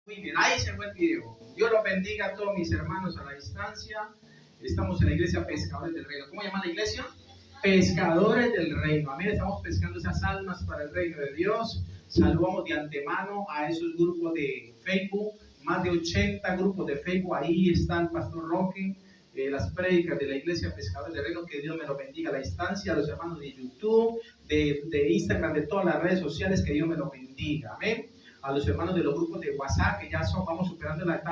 Muy bien, ahí se fue el video. Dios los bendiga a todos mis hermanos a la distancia. Estamos en la iglesia Pescadores del Reino. ¿Cómo llama la iglesia? Pescadores del Reino. Amén. Estamos pescando esas almas para el reino de Dios. Saludamos de antemano a esos grupos de Facebook. Más de 80 grupos de Facebook. Ahí está el Pastor Roque. Las prédicas de la iglesia Pescadores del Reino. Que Dios me lo bendiga a la distancia. A los hermanos de YouTube, de Instagram, de todas las redes sociales. Que Dios me lo bendiga. Amén. A los hermanos de los grupos de WhatsApp, que ya vamos superando la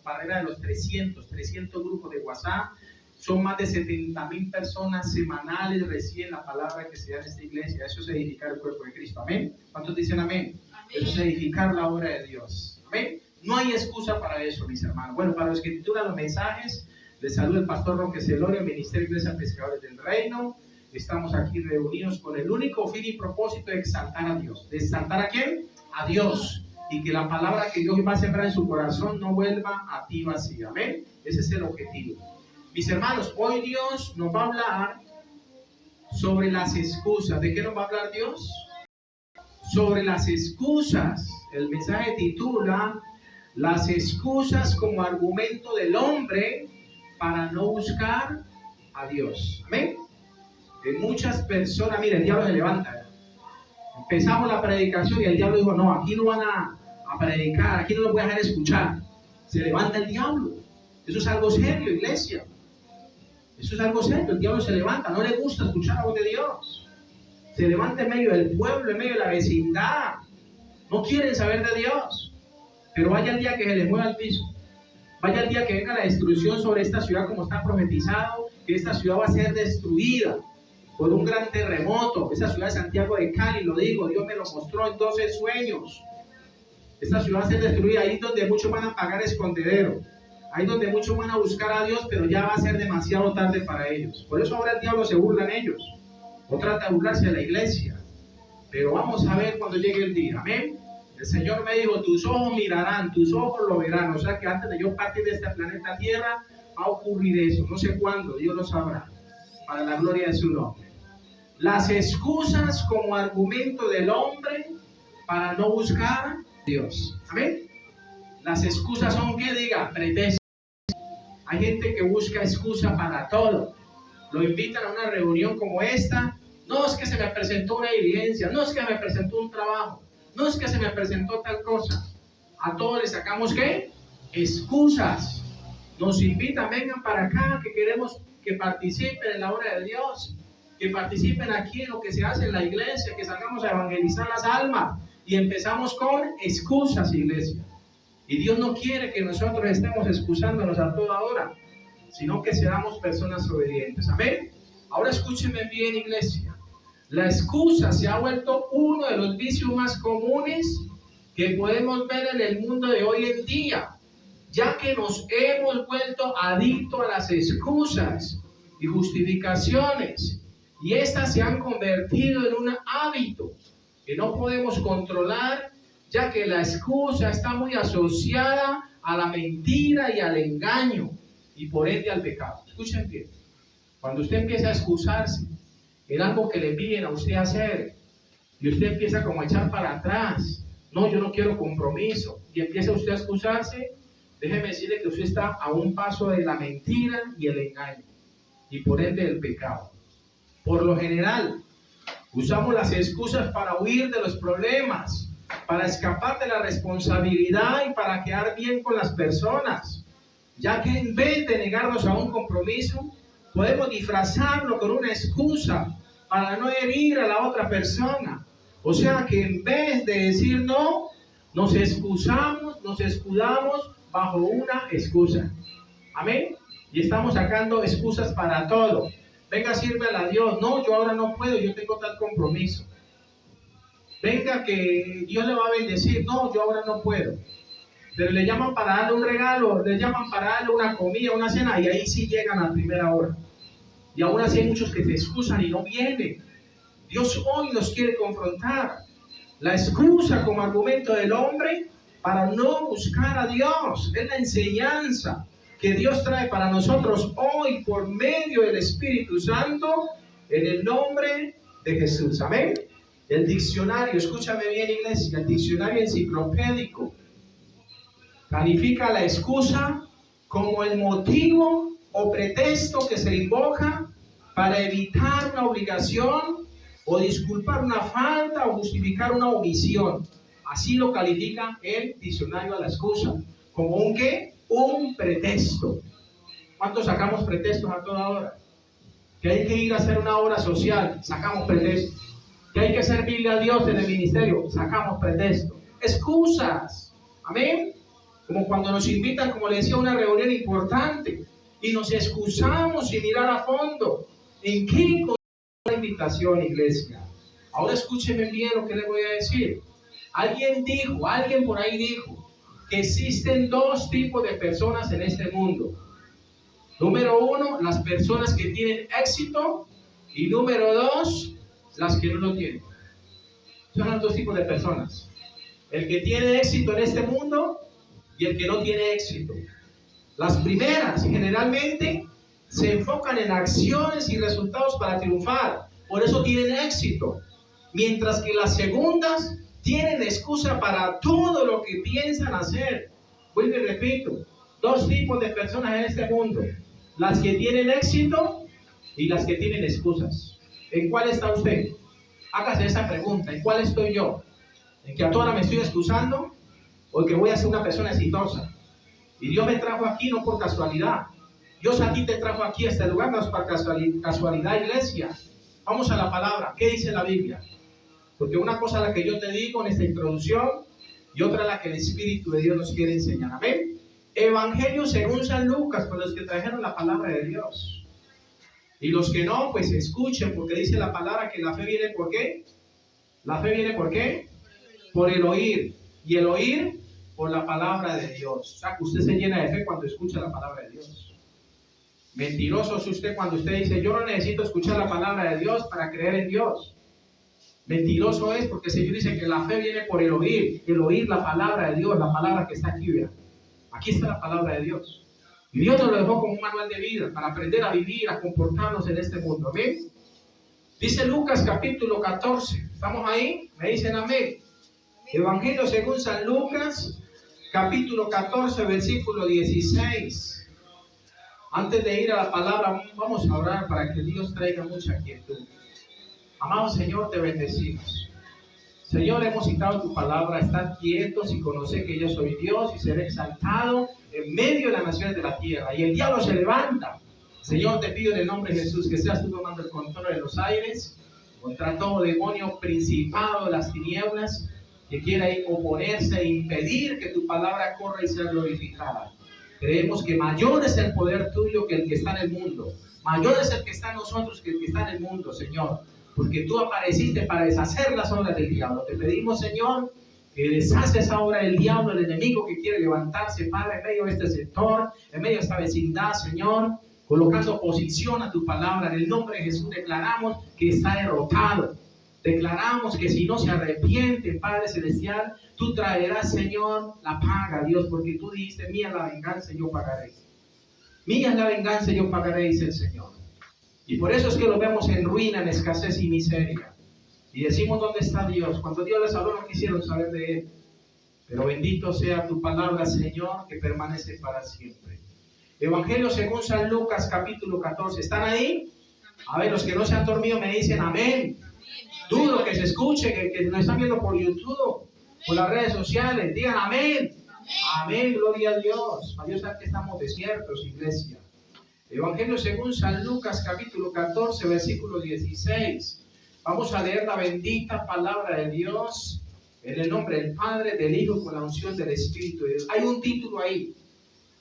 barrera de los 300 grupos de WhatsApp. Son más de 70,000 personas semanales reciben la palabra que se da en esta iglesia. Eso es edificar el cuerpo de Cristo. Amén. ¿Cuántos dicen amén? Eso es edificar la obra de Dios. Amén. No hay excusa para eso, mis hermanos. Bueno, para los que titulan los mensajes, les saluda el Pastor Roque Celorio, Ministerio de Iglesia Pescadores del Reino. Estamos aquí reunidos con el único fin y propósito de exaltar a Dios. ¿De exaltar a quién? A Dios. Y que la palabra que Dios va a sembrar en su corazón no vuelva a ti vacía. Amén. Ese es el objetivo. Mis hermanos, hoy Dios nos va a hablar sobre las excusas. ¿De qué nos va a hablar Dios? Sobre las excusas. El mensaje titula Las excusas como argumento del hombre para no buscar a Dios. Amén. De muchas personas, mira, el diablo se levanta. Empezamos la predicación y el diablo dijo, no, aquí no van a predicar, aquí no lo voy a dejar escuchar. Se levanta el diablo. Eso es algo serio, iglesia. Eso es algo serio. El diablo se levanta, no le gusta escuchar la voz de Dios. Se levanta en medio del pueblo, en medio de la vecindad. No quieren saber de Dios. Pero vaya el día que se les mueva el piso. Vaya el día que venga la destrucción sobre esta ciudad, como está profetizado, que esta ciudad va a ser destruida por un gran terremoto. Esa ciudad de Santiago de Cali, lo digo, Dios me lo mostró en 12 sueños. Esta ciudad va a ser destruida, ahí donde muchos van a pagar escondedero, ahí donde muchos van a buscar a Dios, pero ya va a ser demasiado tarde para ellos. Por eso ahora el diablo se burla en ellos, o trata de burlarse de la iglesia. Pero vamos a ver cuando llegue el día, amén. El Señor me dijo, tus ojos mirarán, tus ojos lo verán. O sea que antes de yo partir de este planeta Tierra, va a ocurrir eso. No sé cuándo, Dios lo sabrá, para la gloria de su nombre. Las excusas como argumento del hombre para no buscar a Dios. Amén. Las excusas son, ¿qué diga? Pretextos. Hay gente que busca excusa para todo. Lo invitan a una reunión como esta. No es que se me presentó una evidencia, no es que me presentó un trabajo, no es que se me presentó tal cosa. A todos les sacamos, ¿qué? Excusas. Nos invitan, vengan para acá, que queremos que participen en la obra de Dios, que participen aquí en lo que se hace en la iglesia, que salgamos a evangelizar las almas. Y empezamos con excusas, iglesia. Y Dios no quiere que nosotros estemos excusándonos a toda hora, sino que seamos personas obedientes. Amén. Ahora escúchenme bien, iglesia. La excusa se ha vuelto uno de los vicios más comunes que podemos ver en el mundo de hoy en día, ya que nos hemos vuelto adictos a las excusas y justificaciones, y estas se han convertido en un hábito que no podemos controlar, ya que la excusa está muy asociada a la mentira y al engaño, y por ende al pecado. Escuchen bien, cuando usted empieza a excusarse en algo que le piden a usted hacer, y usted empieza como a echar para atrás, no, yo no quiero compromiso, y empieza usted a excusarse, déjeme decirle que usted está a un paso de la mentira y el engaño, y por ende del pecado. Por lo general, usamos las excusas para huir de los problemas, para escapar de la responsabilidad y para quedar bien con las personas, ya que en vez de negarnos a un compromiso, podemos disfrazarlo con una excusa para no herir a la otra persona. O sea que en vez de decir no, nos excusamos, nos escudamos bajo una excusa. Amén. Y estamos sacando excusas para todo. Venga, sírvele a Dios. No, yo ahora no puedo, yo tengo tal compromiso. Venga, que Dios le va a bendecir. No, yo ahora no puedo. Pero le llaman para darle un regalo, le llaman para darle una comida, una cena, y ahí sí llegan a primera hora. Y aún así hay muchos que se excusan y no vienen. Dios hoy nos quiere confrontar. La excusa como argumento del hombre para no buscar a Dios es la enseñanza que Dios trae para nosotros hoy por medio del Espíritu Santo en el nombre de Jesús. Amén. El diccionario, escúchame bien, iglesia, el diccionario enciclopédico Califica la excusa como el motivo o pretexto que se invoca para evitar una obligación o disculpar una falta o justificar una omisión. Así lo califica el diccionario a la excusa. ¿Como un qué? Un pretexto. ¿Cuántos sacamos pretextos a toda hora? Que hay que ir a hacer una obra social, sacamos pretextos. Que hay que servirle a Dios en el ministerio, sacamos pretextos. Excusas. Amén. Como cuando nos invitan, como le decía, a una reunión importante y nos excusamos sin mirar a fondo. ¿En qué consiste la invitación, iglesia? Ahora escúcheme bien lo que le voy a decir. Alguien por ahí dijo que existen dos tipos de personas en este mundo. Número uno, las personas que tienen éxito, y número dos, las que no lo tienen. Son los dos tipos de personas. El que tiene éxito en este mundo y el que no tiene éxito. Las primeras generalmente se enfocan en acciones y resultados para triunfar, por eso tienen éxito. Mientras que las segundas tienen excusa para todo lo que piensan hacer. Vuelvo y repito, dos tipos de personas en este mundo: las que tienen éxito y las que tienen excusas. ¿En cuál está usted? Hágase esa pregunta: ¿en cuál estoy yo? ¿En que a toda hora me estoy excusando? ¿O que voy a ser una persona exitosa? Y Dios me trajo aquí no por casualidad. Dios a ti te trajo aquí a este lugar, no es por casualidad, iglesia. Vamos a la palabra. ¿Qué dice la Biblia? Porque una cosa es la que yo te digo en esta introducción y otra es la que el Espíritu de Dios nos quiere enseñar. Amén. Evangelio según San Lucas, por los que trajeron la palabra de Dios. Y los que no, pues escuchen, porque dice la palabra que la fe viene ¿por qué? ¿La fe viene por qué? Por el oír. Y el oír por la palabra de Dios. O sea, que usted se llena de fe cuando escucha la palabra de Dios. Mentiroso es usted cuando usted dice: yo no necesito escuchar la palabra de Dios para creer en Dios. Mentiroso es, porque el Señor dice que la fe viene por el oír la palabra de Dios, la palabra que está aquí, vea. Aquí está la palabra de Dios. Y Dios nos lo dejó como un manual de vida para aprender a vivir, a comportarnos en este mundo. Amén. Dice Lucas capítulo 14. ¿Estamos ahí? Me dicen amén. Evangelio según San Lucas capítulo 14, versículo 16. Antes de ir a la palabra, vamos a orar para que Dios traiga mucha quietud. Amado Señor, te bendecimos. Señor, hemos citado tu palabra: estad quietos y conoced que yo soy Dios y seré exaltado en medio de las naciones de la tierra. Y el diablo se levanta. Señor, te pido en el nombre de Jesús que seas tú tomando el control de los aires contra todo demonio principado de las tinieblas que quiera oponerse e impedir que tu palabra corra y sea glorificada. Creemos que mayor es el poder tuyo que el que está en el mundo. Mayor es el que está en nosotros que el que está en el mundo, Señor. Porque tú apareciste para deshacer las obras del diablo. Te pedimos, Señor, que deshace esa obra del diablo, el enemigo que quiere levantarse, Padre, en medio de este sector, en medio de esta vecindad, Señor, colocando oposición a tu palabra. En el nombre de Jesús declaramos que está derrotado. Declaramos que si no se arrepiente, Padre Celestial, tú traerás, Señor, la paga, Dios, porque tú dijiste: mía es la venganza, yo pagaré. Mía es la venganza, yo pagaré, dice el Señor. Y por eso es que lo vemos en ruina, en escasez y miseria. Y decimos: ¿dónde está Dios? Cuando Dios les habló no quisieron saber de Él. Pero bendito sea tu palabra, Señor, que permanece para siempre. Evangelio según San Lucas capítulo 14. ¿Están ahí? A ver, los que no se han dormido me dicen amén. Dudo que se escuche, que nos están viendo por YouTube, por las redes sociales. Digan amén. Amén, gloria a Dios. Para Dios sabe que estamos desiertos, iglesia. Evangelio según San Lucas capítulo 14, versículo 16. Vamos a leer la bendita palabra de Dios en el nombre del Padre, del Hijo, con la unción del Espíritu de Dios. Hay un título ahí.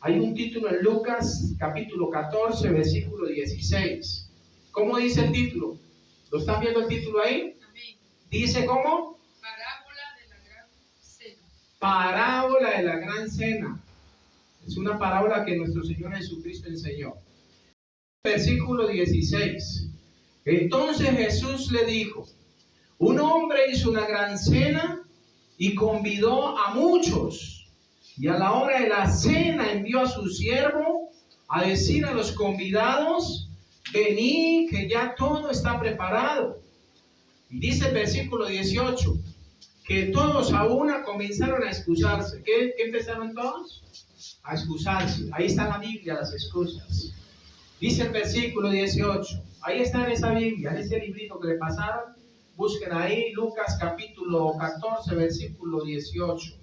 Hay un título en Lucas capítulo 14, versículo 16. ¿Cómo dice el título? ¿Lo están viendo el título ahí? Dice ¿cómo? Parábola de la gran cena. Parábola de la gran cena. Es una parábola que nuestro Señor Jesucristo enseñó. Versículo 16. Entonces Jesús le dijo: un hombre hizo una gran cena y convidó a muchos. Y a la hora de la cena envió a su siervo a decir a los convidados: venid, que ya todo está preparado. Y dice el versículo 18, que todos a una comenzaron a excusarse. ¿Qué empezaron todos? A excusarse. Ahí está la Biblia, las excusas. Dice el versículo 18. Ahí está en esa Biblia, en ese librito que le pasaron. Busquen ahí Lucas capítulo 14, versículo 18.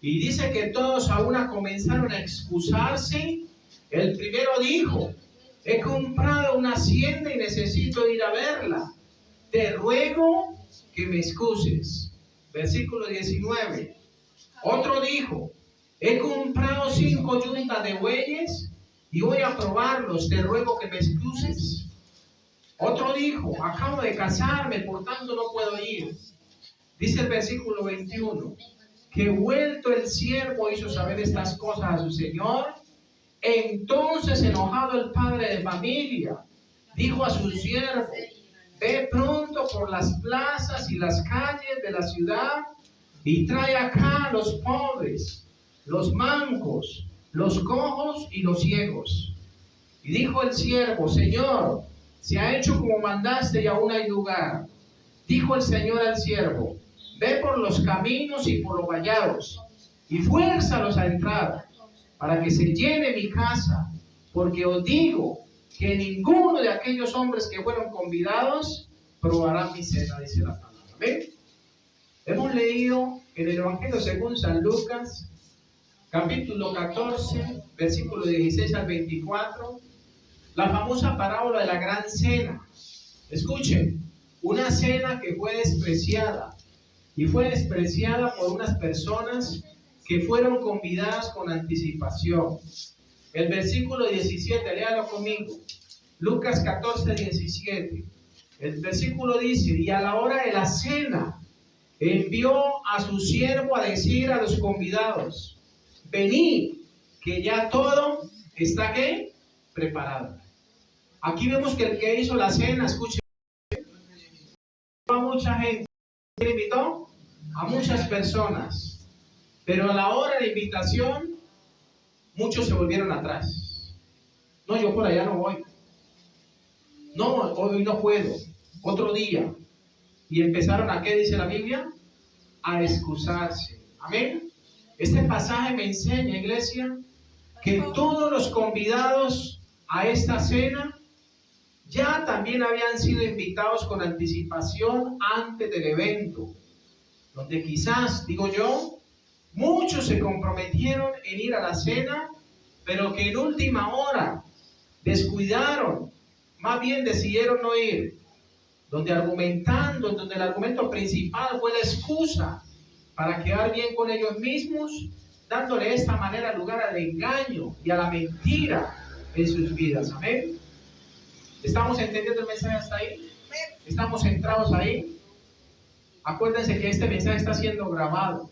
Y dice que todos a una comenzaron a excusarse. El primero dijo: he comprado una hacienda y necesito ir a verla. Te ruego que me excuses. Versículo 19. Otro dijo: he comprado 5 yuntas de bueyes y voy a probarlos. Te ruego que me excuses. Otro dijo: acabo de casarme, por tanto no puedo ir. Dice el versículo 21. Que vuelto el siervo hizo saber estas cosas a su señor. Entonces, enojado el padre de familia, dijo a su siervo: ve pronto por las plazas y las calles de la ciudad y trae acá a los pobres, los mancos, los cojos y los ciegos. Y dijo el siervo: Señor, se ha hecho como mandaste y aún hay lugar. Dijo el Señor al siervo: ve por los caminos y por los vallados y fuérzalos a entrar, para que se llene mi casa, porque os digo que ninguno de aquellos hombres que fueron convidados probará mi cena, dice la palabra. ¿Ven? Hemos leído en el Evangelio según San Lucas, capítulo 14, versículo 16 al 24, la famosa parábola de la gran cena. Escuchen, una cena que fue despreciada, y fue despreciada por unas personas que fueron convidadas con anticipación. El versículo 17, léalo conmigo. Lucas 14, 17. El versículo dice: y a la hora de la cena envió a su siervo a decir a los convidados: venid, que ya todo está ¿qué? Preparado. Aquí vemos que el que hizo la cena, escuchen, a mucha gente, ¿quién invitó? A muchas personas. Pero a la hora de invitación, muchos se volvieron atrás. No, yo por allá no voy. No, hoy no puedo. Otro día. Y empezaron a, ¿qué dice la Biblia? A excusarse. Amén. Este pasaje me enseña, iglesia, que todos los convidados a esta cena ya también habían sido invitados con anticipación antes del evento. Donde quizás, digo yo, muchos se comprometieron en ir a la cena, pero que en última hora descuidaron, más bien decidieron no ir, donde el argumento principal fue la excusa para quedar bien con ellos mismos, dándole de esta manera lugar al engaño y a la mentira en sus vidas. Amén. ¿Estamos entendiendo el mensaje hasta ahí? ¿Estamos centrados ahí? Acuérdense que este mensaje está siendo grabado.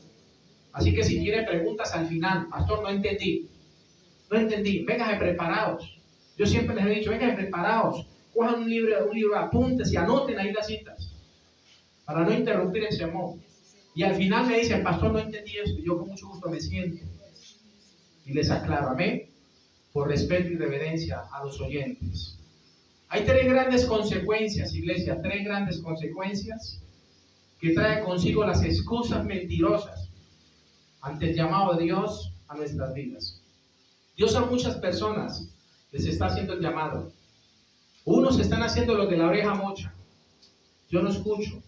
Así que si tiene preguntas al final: pastor, no entendí, vénganse preparados. Yo siempre les he dicho: vénganse preparados, cojan un libro, apuntes y anoten ahí las citas, para no interrumpir el sermón. Y al final me dicen: pastor, no entendí esto. Y yo con mucho gusto me siento y les aclaro. Amén. Por respeto y reverencia a los oyentes. Hay 3 grandes consecuencias, iglesia, 3 grandes consecuencias que trae consigo las excusas mentirosas ante el llamado de Dios a nuestras vidas. Dios a muchas personas les está haciendo el llamado. Unos están haciendo lo de la oreja mocha. Yo no escucho.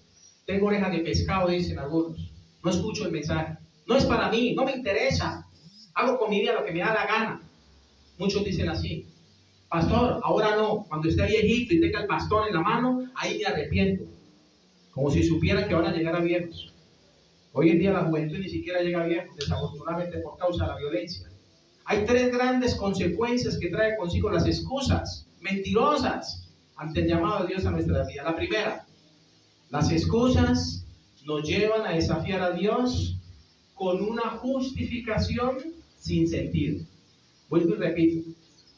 Tengo orejas de pescado, dicen algunos. No escucho el mensaje. No es para mí, no me interesa. Hago con mi vida lo que me da la gana. Muchos dicen así: pastor, ahora no. Cuando esté viejito y tenga el bastón en la mano, ahí me arrepiento. Como si supieran que van a llegar a viejos. Hoy en día la juventud ni siquiera llega a viejos, desafortunadamente por causa de la violencia. Hay 3 grandes consecuencias que trae consigo las excusas mentirosas ante el llamado de Dios a nuestra vida. La primera: las excusas nos llevan a desafiar a Dios con una justificación sin sentido. Vuelvo y repito: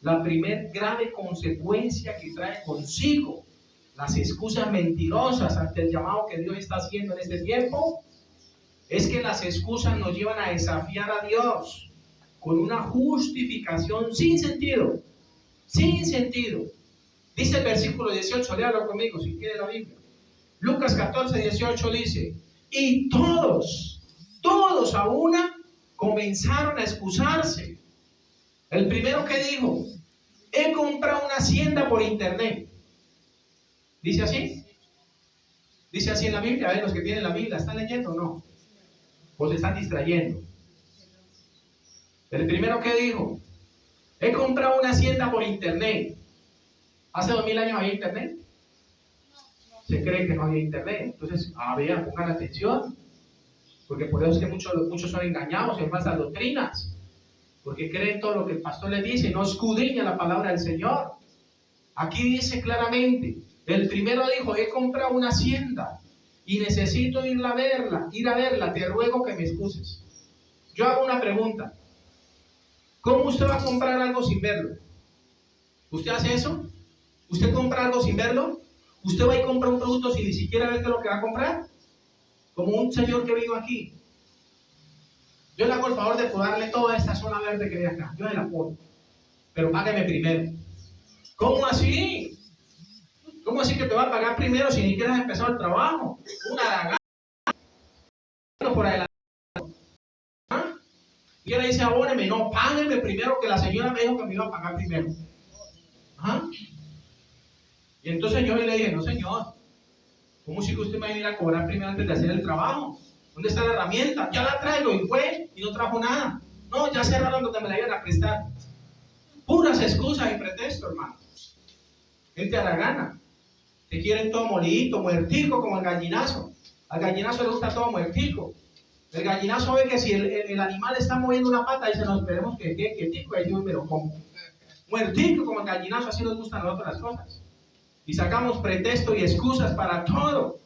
la primer grave consecuencia que trae consigo las excusas mentirosas ante el llamado que Dios está haciendo en este tiempo es que las excusas nos llevan a desafiar a Dios con una justificación sin sentido. Sin sentido. Dice el versículo 18, léalo conmigo si quiere la Biblia. Lucas 14, 18 dice: Y todos a una comenzaron a excusarse. El primero que dijo, he comprado una hacienda por internet. ¿Dice así? Dice así en la Biblia. A ver, los que tienen la Biblia, ¿están leyendo o no? ¿O se están distrayendo? El primero que dijo, he comprado una hacienda por internet. ¿Hace 2000 años había internet? Se cree que no había internet. Entonces, vean, pongan atención. Porque por eso es que muchos son engañados en falsas doctrinas. Porque creen todo lo que el pastor les dice y no escudriña la palabra del Señor. Aquí dice claramente, el primero dijo, he comprado una hacienda y necesito ir a verla, te ruego que me excuses. Yo hago una pregunta. ¿Cómo usted va a comprar algo sin verlo? ¿Usted hace eso? ¿Usted compra algo sin verlo? ¿Usted va y compra un producto sin ni siquiera ver qué es lo que va a comprar? Como un señor que vive aquí. Yo le hago el favor de podarle toda esta zona verde que hay acá. Yo se la pongo. Pero págueme primero. ¿Cómo así? ¿Cómo así que te va a pagar primero si ni siquiera has empezado el trabajo? Una lagada por adelante. ¿Ah? Y ella dice, abóneme. No, págueme primero, que la señora me dijo que me iba a pagar primero. ¿Ah? Y entonces yo le dije, no señor, ¿cómo si que usted me va a venir a cobrar primero antes de hacer el trabajo? ¿Dónde está la herramienta? Ya la traigo y fue y no trajo nada. No, ya cerraron donde me la iban a prestar. Puras excusas y pretextos, hermano. Gente a la gana. Te quieren todo molidito, muertico, como el gallinazo. Al gallinazo le gusta todo muertico. El gallinazo ve que si el animal está moviendo una pata, dice, no, esperemos que quede quietico, y yo me lo como. Muertico como el gallinazo, así nos gustan a nosotros las cosas. Y sacamos pretextos y excusas para todo.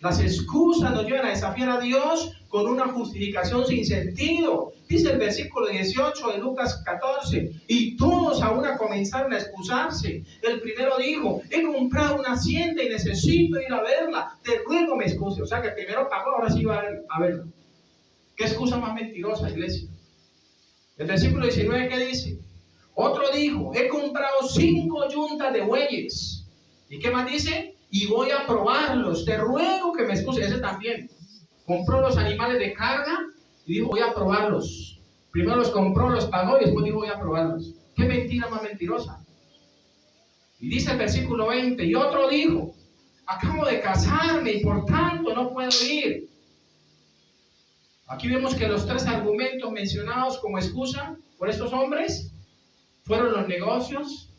Las excusas nos llevan a desafiar a Dios con una justificación sin sentido. Dice el versículo 18 de Lucas 14, y todos a una comenzaron a excusarse. El primero dijo, he comprado una hacienda y necesito ir a verla, te ruego me excuse. O sea que el primero pagó, ahora sí va a verla. ¿Qué excusa más mentirosa, iglesia? El versículo 19, ¿qué dice? Otro dijo, he comprado 5 yuntas de bueyes. ¿Y qué más dice? Y voy a probarlos, te ruego que me excuse. Ese también compró los animales de carga y dijo, voy a probarlos. Primero los compró, los pagó y después dijo, voy a probarlos. ¿Qué mentira más mentirosa? Y dice el versículo 20, y otro dijo, acabo de casarme y por tanto no puedo ir. Aquí vemos que los 3 argumentos mencionados como excusa por estos hombres fueron los negocios,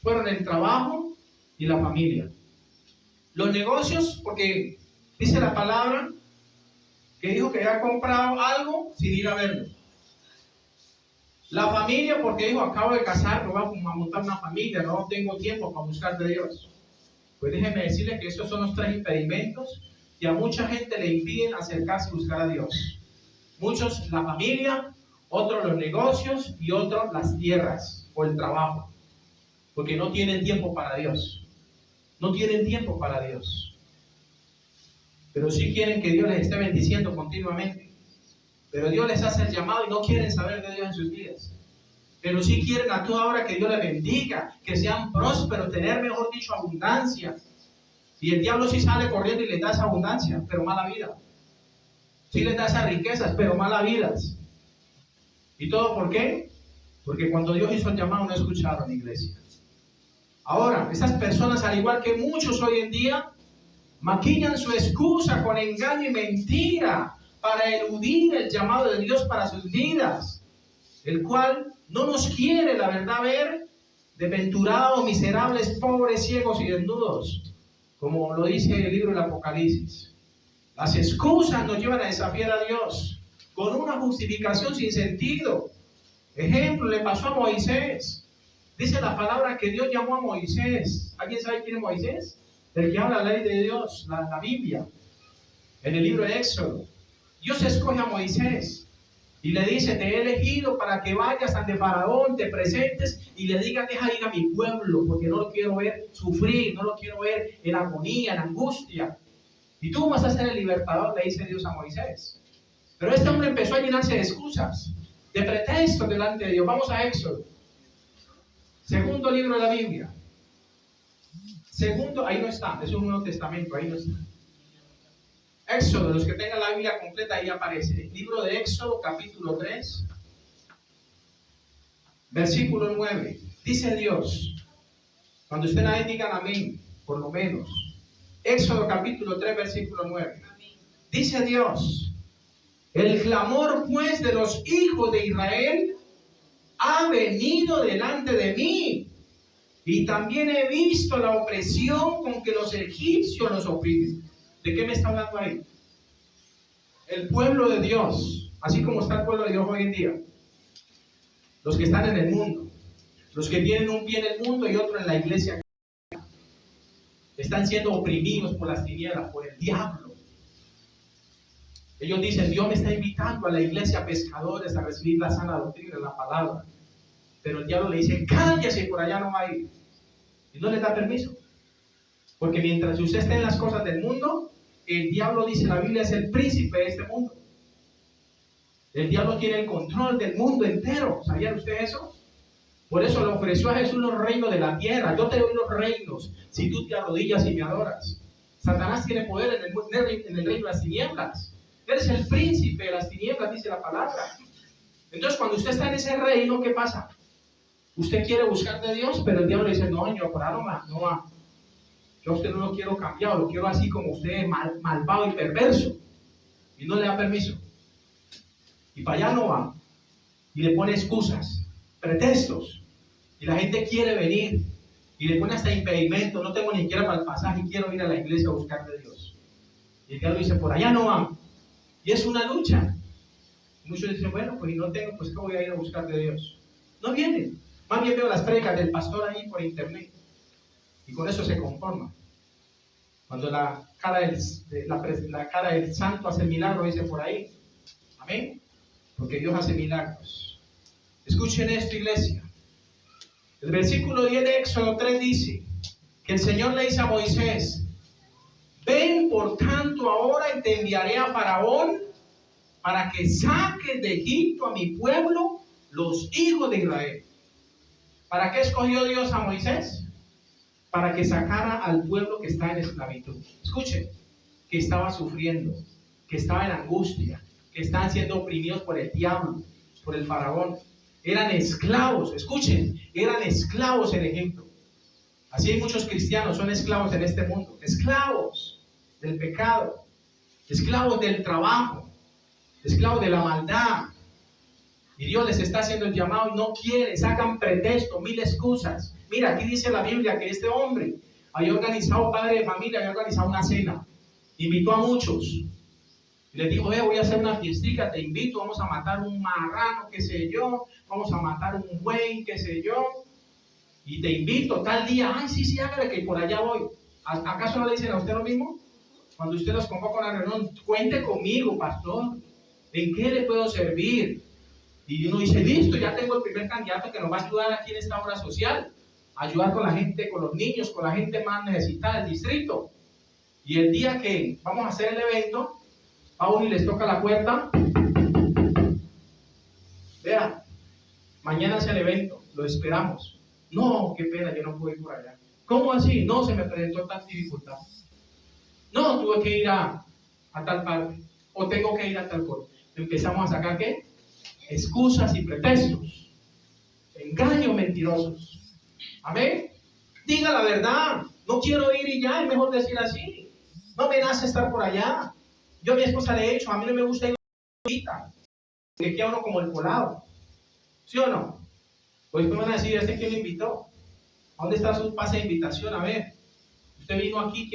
fueron el trabajo y la familia. Los negocios, porque dice la palabra que dijo que había comprado algo sin ir a verlo. La familia, porque dijo, acabo de casar, me voy a montar una familia, no tengo tiempo para buscar de Dios. Pues déjenme decirles que estos son los 3 impedimentos que a mucha gente le impiden acercarse y buscar a Dios. Muchos la familia, otros los negocios y otros las tierras o el trabajo. Porque no tienen tiempo para Dios. No tienen tiempo para Dios. Pero sí quieren que Dios les esté bendiciendo continuamente. Pero Dios les hace el llamado y no quieren saber de Dios en sus vidas. Pero sí quieren a toda hora que Dios les bendiga, que sean prósperos, tener, mejor dicho, abundancia. Y el diablo sí sale corriendo y les da esa abundancia, pero mala vida. Sí les da esas riquezas, pero malas vidas. ¿Y todo por qué? Porque cuando Dios hizo el llamado no escucharon, iglesia. Ahora, esas personas, al igual que muchos hoy en día, maquillan su excusa con engaño y mentira para eludir el llamado de Dios para sus vidas, el cual no nos quiere, la verdad, ver desventurados, miserables, pobres, ciegos y desnudos, como lo dice el libro del Apocalipsis. Las excusas nos llevan a desafiar a Dios con una justificación sin sentido. Ejemplo, le pasó a Moisés. Dice la palabra que Dios llamó a Moisés. ¿Alguien sabe quién es Moisés? El que habla la ley de Dios, la Biblia, en el libro de Éxodo. Dios escoge a Moisés y le dice, te he elegido para que vayas ante Faraón, te presentes y le digas, deja ir a mi pueblo, porque no lo quiero ver sufrir, no lo quiero ver en agonía, en angustia. Y tú vas a ser el libertador, le dice Dios a Moisés. Pero este hombre empezó a llenarse de excusas, de pretextos delante de Dios. Vamos a Éxodo. Segundo libro de la Biblia. Segundo, ahí no está, es un Nuevo Testamento, ahí no está. Éxodo, los que tengan la Biblia completa, ahí aparece. Libro de Éxodo, capítulo 3, versículo 9. Dice Dios, cuando estén ahí digan amén, por lo menos. Éxodo capítulo 3, versículo 9. Dice Dios, el clamor pues de los hijos de Israel ha venido delante de mí, y también he visto la opresión con que los egipcios los oprimen. ¿De qué me está hablando ahí? El pueblo de Dios, así como está el pueblo de Dios hoy en día, los que están en el mundo, los que tienen un pie en el mundo y otro en la iglesia, están siendo oprimidos por las tinieblas, por el diablo. Ellos dicen, Dios me está invitando a la iglesia pescadores a recibir la sana doctrina, la palabra. Pero el diablo le dice, cállese, por allá no va a ir. Y no le da permiso. Porque mientras usted esté en las cosas del mundo, el diablo, dice la Biblia, es el príncipe de este mundo. El diablo tiene el control del mundo entero. ¿Sabía usted eso? Por eso le ofreció a Jesús los reinos de la tierra. Yo te doy los reinos si tú te arrodillas y me adoras. Satanás tiene poder en el reino de las tinieblas. Eres el príncipe de las tinieblas, dice la palabra. Entonces, cuando usted está en ese reino, ¿qué pasa? Usted quiere buscar de Dios, pero el diablo le dice, no, yo por ahora no va. Yo a usted no lo quiero cambiado, lo quiero así como usted, malvado y perverso. Y no le da permiso. Y para allá no va. Y le pone excusas, pretextos. Y la gente quiere venir. Y le pone hasta impedimento. No tengo ni siquiera para el pasaje y quiero ir a la iglesia a buscar de Dios. Y el diablo dice, por allá no va. Y es una lucha. Y muchos dicen, bueno, pues si no tengo, pues ¿qué voy a ir a buscar de Dios? No vienen. Más bien veo las predicas del pastor ahí por internet. Y con eso se conforma. Cuando la cara del santo hace milagro, dice por ahí. Amén. Porque Dios hace milagros. Escuchen esto, iglesia. El versículo 10 de Éxodo 3 dice que el Señor le dice a Moisés, ven por tanto ahora y te enviaré a Faraón para que saques de Egipto a mi pueblo, los hijos de Israel. ¿Para qué escogió Dios a Moisés? Para que sacara al pueblo que está en esclavitud. Escuchen, que estaba sufriendo, que estaba en angustia, que estaban siendo oprimidos por el diablo, por el faraón. Eran esclavos, escuchen, eran esclavos en Egipto. Así hay muchos cristianos, son esclavos en este mundo. Esclavos del pecado, esclavos del trabajo, esclavos de la maldad. Y Dios les está haciendo el llamado y no quieren, sacan pretextos, mil excusas. Mira, aquí dice la Biblia que este hombre había organizado, padre de familia, había organizado una cena. Invitó a muchos. Y les dijo, voy a hacer una fiestica, te invito, vamos a matar un marrano, qué sé yo, vamos a matar un buey, qué sé yo. Y te invito tal día, ay, sí, hágale que por allá voy. ¿Acaso no le dicen a usted lo mismo? Cuando usted los convoca a una reunión, cuente conmigo, pastor. ¿En qué le puedo servir? Y uno dice, listo, ya tengo el primer candidato que nos va a ayudar aquí en esta obra social. Ayudar con la gente, con los niños, con la gente más necesitada del distrito. Y el día que vamos a hacer el evento, a uno y les toca la puerta. Vea, mañana es el evento, lo esperamos. No, qué pena, yo no puedo ir por allá. ¿Cómo así? No, se me presentó tal dificultad. No, tuve que ir a tal parte. O tengo que ir a tal cosa. Empezamos a sacar, ¿qué? Excusas y pretextos. Engaños mentirosos. Amén. Diga la verdad. No quiero ir y ya, es mejor decir así. No me nace estar por allá. Yo a mi esposa le he dicho, a mí no me gusta ir ahorita. Que queda uno como el colado. ¿Sí o no? Pues me van a decir, ¿este quién lo invitó? ¿A dónde está su pase de invitación? A ver, usted vino aquí.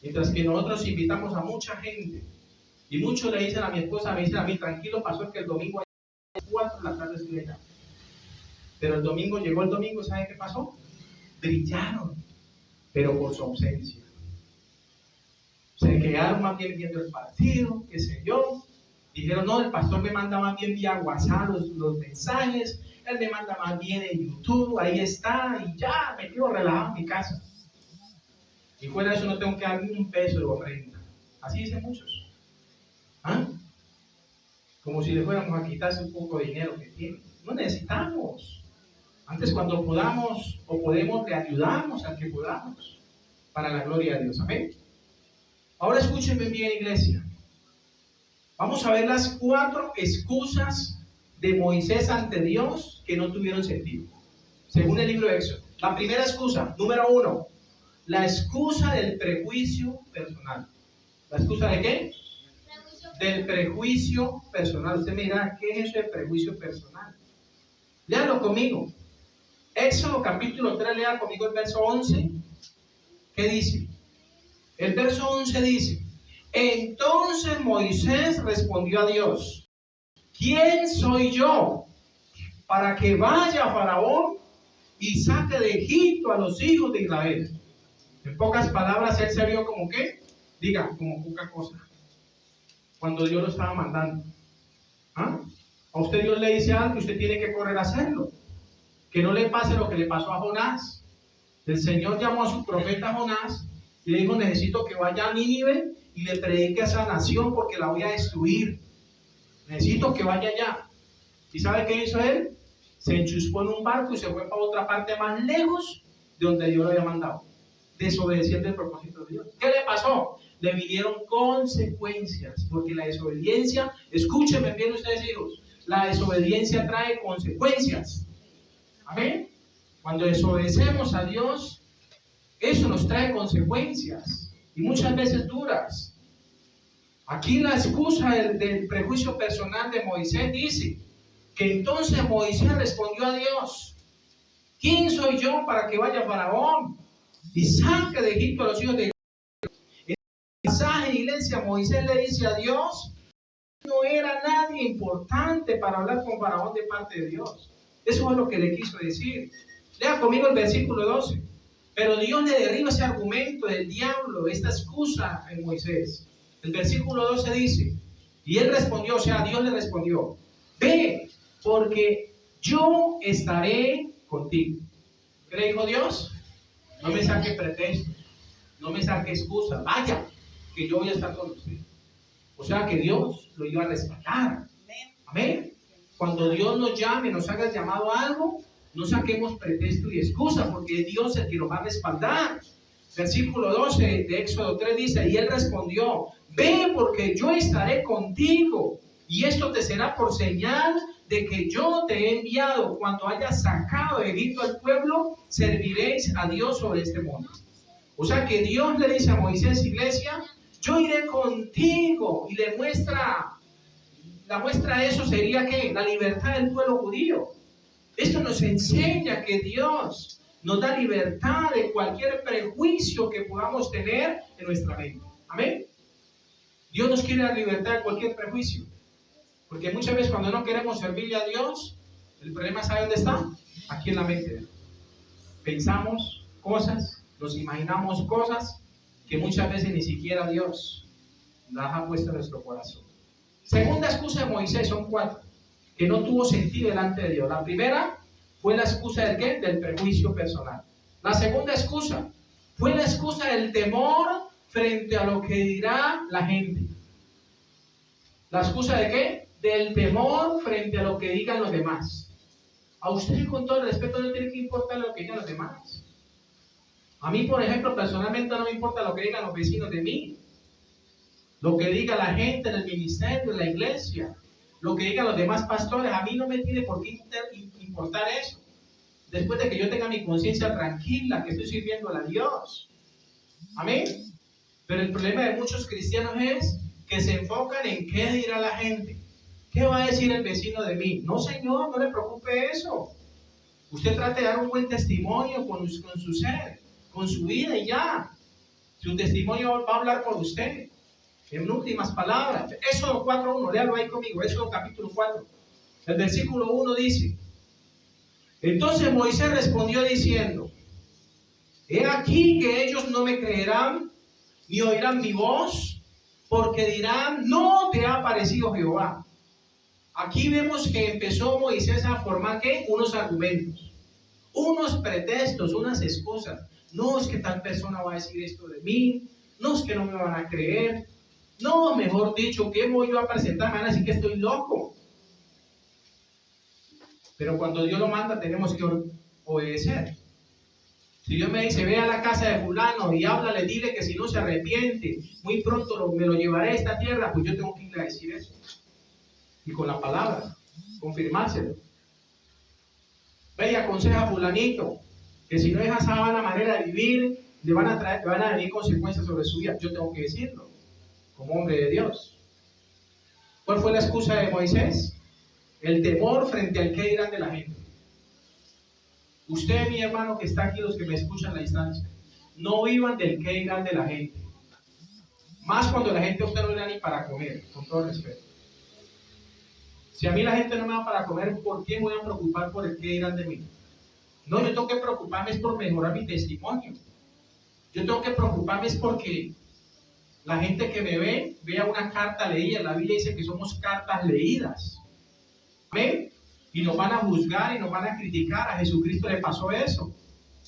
Mientras que nosotros invitamos a mucha gente. Y muchos le dicen a mi esposa, me dicen a mí, tranquilo, pastor, que el domingo a las 4 de la tarde estoy allá. Pero el domingo, llegó el domingo, ¿sabe qué pasó? Brillaron, pero por su ausencia. Se quedaron más bien viendo el partido, qué sé yo. Dijeron, no, el pastor me manda más bien vía WhatsApp los mensajes, él me manda más bien en YouTube, ahí está, y ya, me quedo relajado en mi casa. Y fuera de eso no tengo que dar ni un peso de ofrenda. Así dicen muchos. ¿Ah? Como si le fuéramos a quitarse un poco de dinero que tiene. No necesitamos. Antes, cuando podamos o podemos, le ayudamos al que podamos para la gloria de Dios. Amén. Ahora escúchenme bien, iglesia. Vamos a ver las 4 excusas de Moisés ante Dios que no tuvieron sentido, según el libro de Éxodo. La primera excusa, número 1, la excusa del prejuicio personal. ¿La excusa de qué? Del prejuicio personal. Usted me dirá, ¿qué es eso de prejuicio personal? Léalo conmigo. Éxodo capítulo 3, lea conmigo el verso 11. ¿Qué dice? El verso 11 dice: entonces Moisés respondió a Dios: ¿quién soy yo para que vaya a Faraón y saque de Egipto a los hijos de Israel? En pocas palabras, él se vio como ¿qué? Diga, como poca cosa, cuando Dios lo estaba mandando. ¿Ah? A usted Dios le dice algo y usted tiene que correr a hacerlo. Que no le pase lo que le pasó a Jonás. El Señor llamó a su profeta Jonás y le dijo: necesito que vaya a Nínive y le predique a esa nación porque la voy a destruir. Necesito que vaya allá. ¿Y sabe qué hizo él? Se enchuspó en un barco y se fue para otra parte más lejos de donde Dios lo había mandado, desobedeciendo el propósito de Dios. ¿Qué le pasó? Le vinieron consecuencias, porque la desobediencia, escúchenme bien ustedes, hijos, la desobediencia trae consecuencias. Amén. Cuando desobedecemos a Dios, eso nos trae consecuencias, y muchas veces duras. Aquí la excusa del prejuicio personal de Moisés dice que entonces Moisés respondió a Dios: ¿quién soy yo para que vaya a Faraón y saque de Egipto a los hijos de Israel? En el mensaje, iglesia, Moisés le dice a Dios: no era nadie importante para hablar con Faraón de parte de Dios. Eso es lo que le quiso decir. Lea conmigo el versículo 12. Pero Dios le derriba ese argumento del diablo, esta excusa en Moisés. El versículo 12 dice: y él respondió, o sea, Dios le respondió: ve, porque yo estaré contigo. ¿Qué le dijo Dios? No me saque pretextos, no me saque excusas, vaya, que yo voy a estar con usted. O sea que Dios lo iba a respaldar. Amén. Cuando Dios nos llame, nos haga el llamado a algo, no saquemos pretexto y excusa, porque Dios es el que nos va a respaldar. Versículo 12 de Éxodo 3 dice: y él respondió: ve, porque yo estaré contigo, y esto te será por señal de que yo te he enviado. Cuando hayas sacado de Egipto al pueblo, serviréis a Dios sobre este monte. O sea que Dios le dice a Moisés, iglesia: yo iré contigo. Y le muestra, la muestra de eso sería que la libertad del pueblo judío. Esto nos enseña que Dios nos da libertad de cualquier prejuicio que podamos tener en nuestra mente. Amén. Dios nos quiere dar libertad de cualquier prejuicio. Porque muchas veces cuando no queremos servirle a Dios, el problema, ¿sabe dónde está? Aquí en la mente. Pensamos cosas, nos imaginamos cosas que muchas veces ni siquiera Dios las ha puesto en nuestro corazón. Segunda excusa de Moisés, son 4, que no tuvo sentido delante de Dios. La primera fue la excusa del ¿qué? Del prejuicio personal. La segunda excusa fue la excusa del temor frente a lo que dirá la gente. ¿La excusa de qué? Del temor frente a lo que digan los demás. A usted, con todo el respeto, no tiene que importar lo que digan los demás. A mí, por ejemplo, personalmente no me importa lo que digan los vecinos de mí, lo que diga la gente en el ministerio, en la iglesia, lo que digan los demás pastores. A mí no me tiene por qué importar eso, después de que yo tenga mi conciencia tranquila, que estoy sirviendo a Dios. Amén. Pero el problema de muchos cristianos es que se enfocan en qué dirá la gente. ¿Qué va a decir el vecino de mí? No, señor, no le preocupe eso. Usted trate de dar un buen testimonio con su ser, con su vida, y ya. Su testimonio va a hablar por usted. En últimas palabras, Éxodo 4:1, léalo ahí conmigo, Éxodo capítulo 4. El versículo 1 dice: entonces Moisés respondió diciendo: he aquí que ellos no me creerán, ni oirán mi voz, porque dirán: no te ha parecido Jehová. Aquí vemos que empezó Moisés a formar ¿qué? Unos argumentos, unos pretextos, unas excusas. No, es que tal persona va a decir esto de mí, no, es que no me van a creer, no, mejor dicho, ¿qué voy yo a presentar? Me van a decir que estoy loco. Pero cuando Dios lo manda, tenemos que obedecer. Si Dios me dice, ve a la casa de fulano y háblale, dile que si no se arrepiente, muy pronto me lo llevaré a esta tierra, pues yo tengo que irle a decir eso. Y con la palabra, confirmárselo. Ve y aconseja a fulanito, que si no deja esa mala manera de vivir, le van a venir consecuencias sobre su vida. Yo tengo que decirlo, como hombre de Dios. ¿Cuál fue la excusa de Moisés? El temor frente al qué dirán de la gente. Usted, mi hermano, que está aquí, los que me escuchan a la distancia, no vivan del qué dirán de la gente. Más cuando la gente a usted no le da ni para comer, con todo respeto. Si a mí la gente no me da para comer, ¿por qué me voy a preocupar por el qué dirán de mí? No, yo tengo que preocuparme es por mejorar mi testimonio. Yo tengo que preocuparme es porque la gente que me ve, vea una carta leída. La Biblia dice que somos cartas leídas. ¿Amén? Y nos van a juzgar y nos van a criticar. A Jesucristo le pasó eso.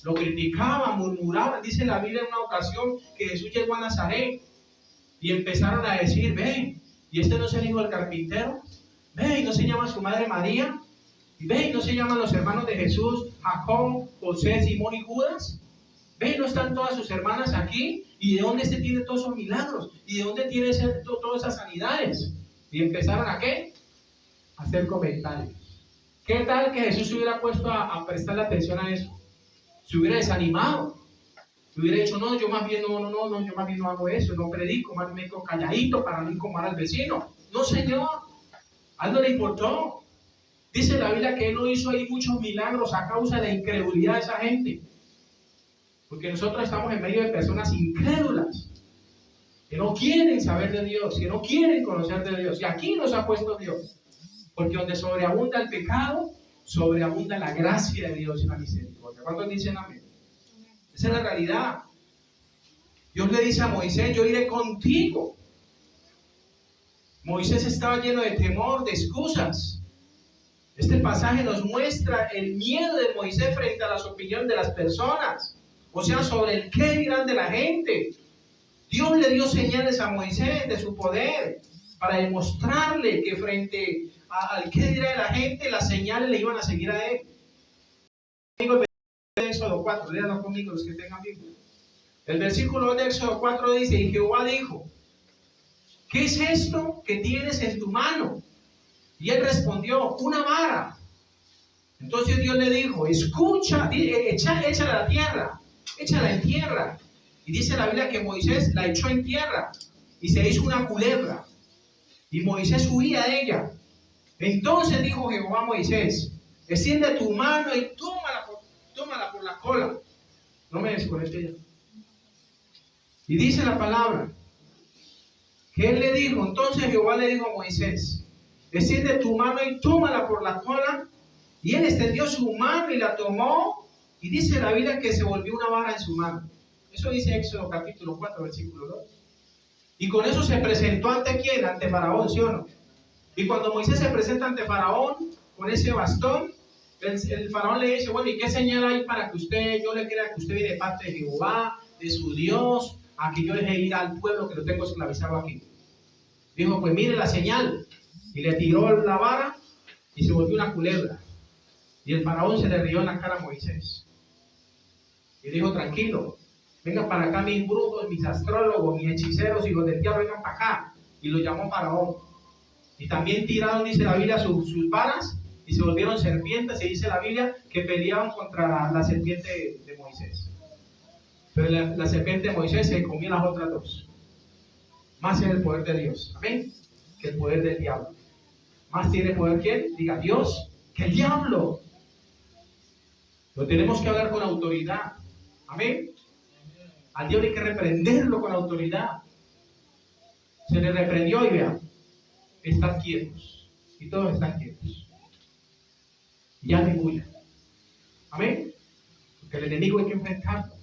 Lo criticaban, murmuraban. Dice la Biblia en una ocasión que Jesús llegó a Nazaret y empezaron a decir, ven, ¿y este no es el hijo del carpintero? Ven, ¿y no se llama su madre María? Ven, ¿y no se llaman los hermanos de Jesús, Jacob, José, Simón y Judas? Ven, ¿no están todas sus hermanas aquí? ¿Y de dónde se tiene todos esos milagros? ¿Y de dónde tiene todas esas sanidades? Y empezaron ¿a qué? A hacer comentarios. ¿Qué tal que Jesús se hubiera puesto a prestarle atención a eso? Se hubiera desanimado. Se hubiera dicho, no, yo más bien yo más bien no hago eso, no predico, más bien me quedo calladito para no incomodar al vecino. No, Señor, a él no le importó. Dice la Biblia que él no hizo ahí muchos milagros a causa de la incredulidad de esa gente. Porque nosotros estamos en medio de personas incrédulas, que no quieren saber de Dios, que no quieren conocer de Dios. Y aquí nos ha puesto Dios. Porque donde sobreabunda el pecado, sobreabunda la gracia de Dios y la misericordia. ¿Cuántos dicen amén? Esa es la realidad. Dios le dice a Moisés, yo iré contigo. Moisés estaba lleno de temor, de excusas. Este pasaje nos muestra el miedo de Moisés frente a las opiniones de las personas. O sea, sobre el qué dirán de la gente. Dios le dio señales a Moisés de su poder para demostrarle que frente al qué dirá de la gente, las señales le iban a seguir a él. El de Éxodo 4, léanlo conmigo los que tengan Biblia. El versículo de Éxodo 4 dice, y Jehová dijo, ¿qué es esto que tienes en tu mano? Y él respondió, una vara. Entonces Dios le dijo, escucha, échala a la tierra, échala en tierra. Y dice la Biblia que Moisés la echó en tierra y se hizo una culebra. Y Moisés huía de ella. Entonces dijo Jehová a Moisés, extiende tu mano y tómala por la cola. No me desconecte ya. Y dice la palabra, que él le dijo, entonces Jehová le dijo a Moisés, extiende tu mano y tómala por la cola. Y él extendió su mano y la tomó. Y dice la Biblia que se volvió una vara en su mano. Eso dice Éxodo capítulo 4, versículo 2. Y con eso se presentó ante quién, ante Faraón, ¿sí o no? Y cuando Moisés se presenta ante Faraón con ese bastón, el Faraón le dice, bueno, ¿y qué señal hay para que yo le crea que usted viene de parte de Jehová, de su Dios, a que yo deje ir al pueblo que lo tengo esclavizado aquí? Dijo, pues mire la señal. Y le tiró la vara y se volvió una culebra. Y el Faraón se le rió en la cara a Moisés. Y dijo, tranquilo, vengan para acá mis brujos, mis astrólogos, mis hechiceros, hijos del diablo, vengan para acá. Y lo llamó Faraón. Y también tiraron, dice la Biblia, sus varas y se volvieron serpientes. Y dice la Biblia que peleaban contra la serpiente de Moisés. Pero la serpiente de Moisés se comió las otras dos. Más es el poder de Dios, amén, que el poder del diablo. Más tiene poder ¿quién? Diga Dios, que el diablo. Lo tenemos que hablar con autoridad, amén. Al diablo hay que reprenderlo con autoridad. Se le reprendió y vean, están quietos. Y todos están quietos. Ya no huyan. Amén. Porque el enemigo hay que enfrentarlo.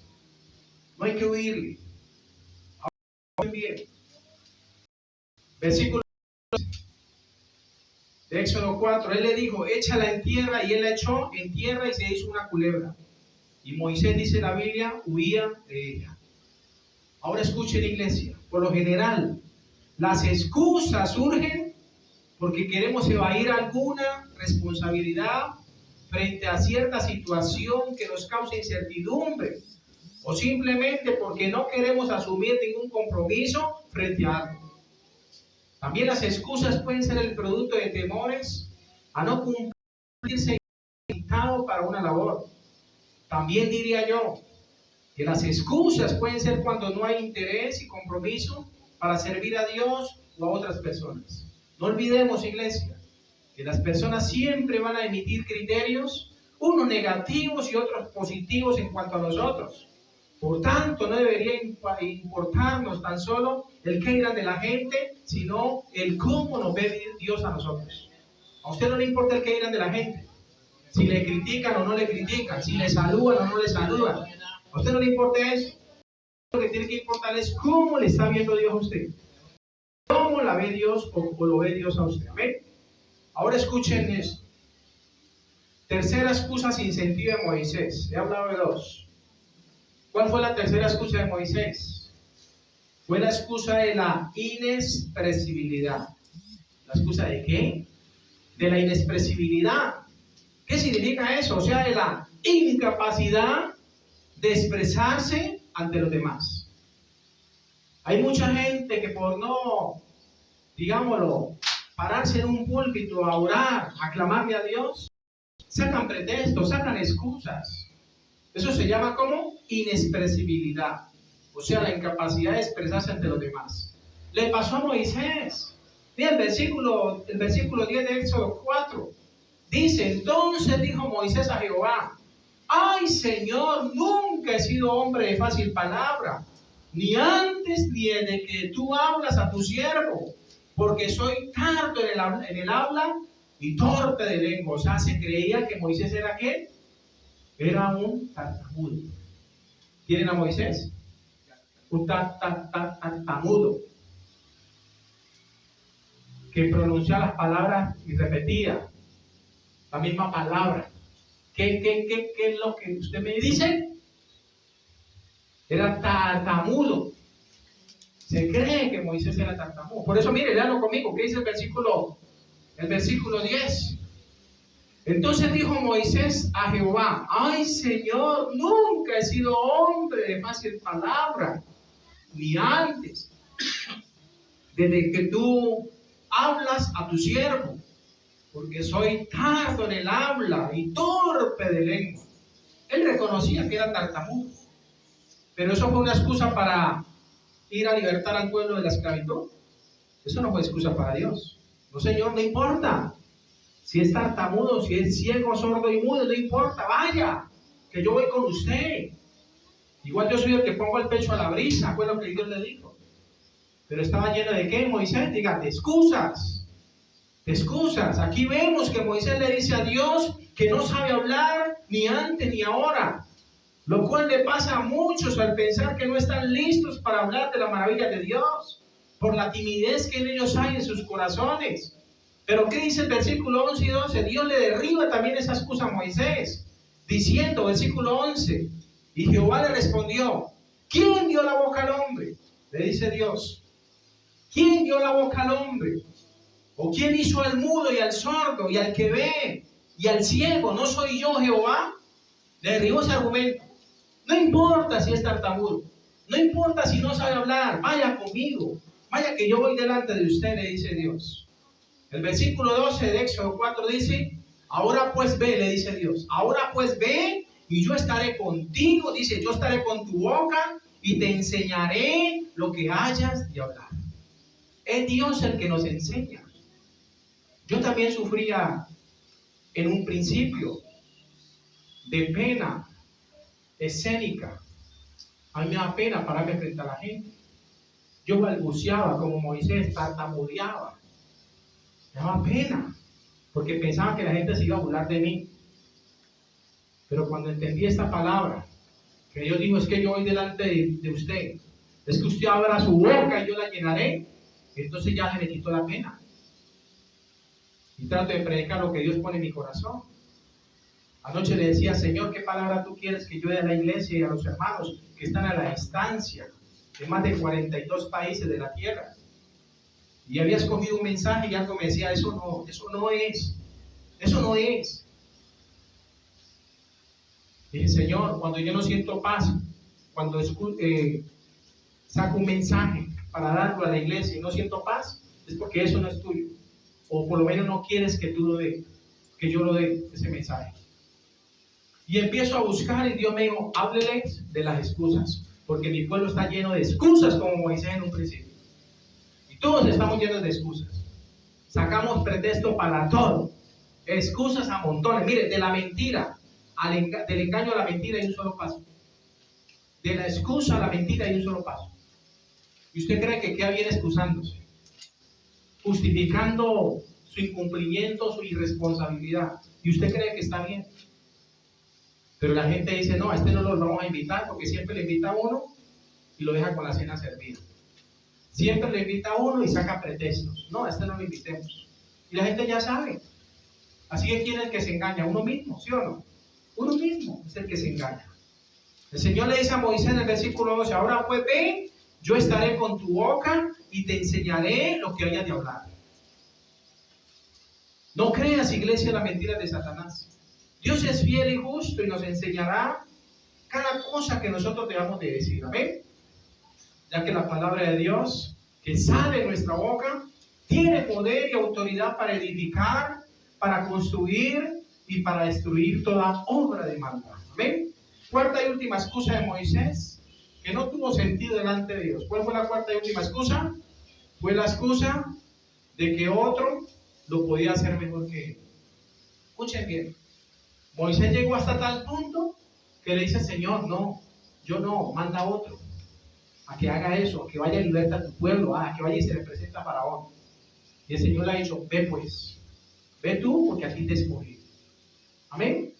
No hay que huirle. Ahora bien. Versículo de Éxodo 4. Él le dijo, échala en tierra. Y él la echó en tierra y se hizo una culebra. Y Moisés, dice la Biblia, huía de ella. Ahora escuchen, iglesia. Por lo general, las excusas surgen porque queremos evadir alguna responsabilidad frente a cierta situación que nos causa incertidumbre, o simplemente porque no queremos asumir ningún compromiso frente a algo. También las excusas pueden ser el producto de temores a no cumplirse invitado para una labor. También diría yo que las excusas pueden ser cuando no hay interés y compromiso para servir a Dios o a otras personas. No olvidemos, iglesia, que las personas siempre van a emitir criterios, unos negativos y otros positivos en cuanto a nosotros. Por tanto, no debería importarnos tan solo el qué dirán de la gente, sino el cómo nos ve Dios a nosotros. A usted no le importa el qué dirán de la gente, si le critican o no le critican, si le saludan o no le saludan. A usted no le importa eso. Lo que tiene que importar es cómo le está viendo Dios a usted. ¿Cómo la ve Dios o lo ve Dios a usted? Amén. Ahora escuchen esto. Tercera excusa sin sentido de Moisés. He hablado de dos. ¿Cuál fue la tercera excusa de Moisés? Fue la excusa de la inexpresibilidad. ¿La excusa de qué? De la inexpresibilidad. ¿Qué significa eso? O sea, de la incapacidad de expresarse ante los demás. Hay mucha gente que por no, digámoslo, pararse en un púlpito a orar, a clamarle a Dios, sacan pretextos, sacan excusas. Eso se llama como inexpresibilidad, o sea, la incapacidad de expresarse ante los demás. Le pasó a Moisés. Mira el versículo 10 de Éxodo 4. Dice, entonces dijo Moisés a Jehová, ay Señor, nunca he sido hombre de fácil palabra, ni antes ni desde que tú hablas a tu siervo, porque soy tardo en el habla y torpe de lengua. O sea, se creía que Moisés era ¿qué? Era un tartamudo. ¿Tienen a Moisés? Un tartamudo que pronuncia las palabras y repetía la misma palabra. ¿Qué es lo que usted me dice? Era tartamudo. Se cree que Moisés era tartamudo. Por eso, mire, léalo conmigo. ¿Qué dice el versículo 10? Entonces dijo Moisés a Jehová, ay Señor, nunca he sido hombre de fácil palabra, ni antes, desde que tú hablas a tu siervo, porque soy tardo en el habla y torpe de lengua. Él reconocía que era tartamudo, pero eso fue una excusa para ir a libertar al pueblo de la esclavitud. Eso no fue excusa para Dios. No, Señor, no importa. Si es tartamudo, si es ciego, sordo y mudo, no importa, vaya, que yo voy con usted. Igual yo soy el que pongo el pecho a la brisa, fue lo que Dios le dijo. Pero estaba lleno de ¿qué, Moisés? Diga, de excusas. De excusas. Aquí vemos que Moisés le dice a Dios que no sabe hablar ni antes ni ahora. Lo cual le pasa a muchos al pensar que no están listos para hablar de la maravilla de Dios, por la timidez que en ellos hay en sus corazones. Pero ¿qué dice el versículo 11 y 12? Dios le derriba también esa excusa a Moisés, diciendo, versículo 11, y Jehová le respondió, ¿quién dio la boca al hombre? Le dice Dios, ¿quién dio la boca al hombre? ¿O quién hizo al mudo y al sordo y al que ve y al ciego? ¿No soy yo Jehová? Le derribó ese argumento. No importa si es tartamudo, no importa si no sabe hablar, vaya conmigo, vaya que yo voy delante de usted, le dice Dios. El versículo 12 de Éxodo 4 dice, ahora pues ve, le dice Dios, ahora pues ve y yo estaré contigo, dice, yo estaré con tu boca y te enseñaré lo que hayas de hablar. Es Dios el que nos enseña. Yo también sufría en un principio de pena escénica. A mí me da pena pararme frente a la gente. Yo balbuceaba como Moisés, tartamudeaba. Me daba pena, porque pensaba que la gente se iba a burlar de mí. Pero cuando entendí esta palabra, que Dios dijo, es que yo voy delante de usted, es que usted abra su boca y yo la llenaré, entonces ya se me quitó la pena. Y trato de predicar lo que Dios pone en mi corazón. Anoche le decía, Señor, ¿qué palabra tú quieres que yo dé a la iglesia y a los hermanos que están a la distancia de más de 42 países de la tierra? Y había escogido un mensaje y algo me decía, eso no es. Dije, Señor, cuando yo no siento paz, cuando saco un mensaje para darlo a la iglesia y no siento paz, es porque eso no es tuyo. O por lo menos no quieres que tú lo des, que yo lo dé, ese mensaje. Y empiezo a buscar y Dios me dijo, hábleles de las excusas, porque mi pueblo está lleno de excusas como Moisés en un principio. Y todos estamos llenos de excusas. Sacamos pretexto para todo. Excusas a montones. Mire, de la mentira, del engaño a la mentira hay un solo paso. De la excusa a la mentira hay un solo paso. Y usted cree que queda bien excusándose, justificando su incumplimiento, su irresponsabilidad. Y usted cree que está bien. Pero la gente dice, no, a este no lo vamos a invitar porque siempre le invita a uno y lo deja con la cena servida. Siempre le invita a uno y saca pretextos. No, a este no lo invitemos. Y la gente ya sabe. Así que ¿quién es el que se engaña? Uno mismo, ¿sí o no? Uno mismo es el que se engaña. El Señor le dice a Moisés en el versículo 12, ahora pues ve, yo estaré con tu boca y te enseñaré lo que hayas de hablar. No creas, iglesia, la mentira de Satanás. Dios es fiel y justo y nos enseñará cada cosa que nosotros debamos de decir. Amén. Ya que la palabra de Dios que sale de nuestra boca tiene poder y autoridad para edificar, para construir y para destruir toda obra de maldad. Amén. Cuarta y última excusa de Moisés, que no tuvo sentido delante de Dios. ¿Cuál fue la cuarta y última excusa? Fue la excusa de que otro lo podía hacer mejor que él. Escuchen bien. Moisés llegó hasta tal punto que le dice, Señor, no, yo no, manda a otro a que haga eso, a que vaya a libertar a tu pueblo, a que vaya y se le presenta a Faraón. Y el Señor le ha dicho, ve pues, ve tú porque a ti te escogí. Amén.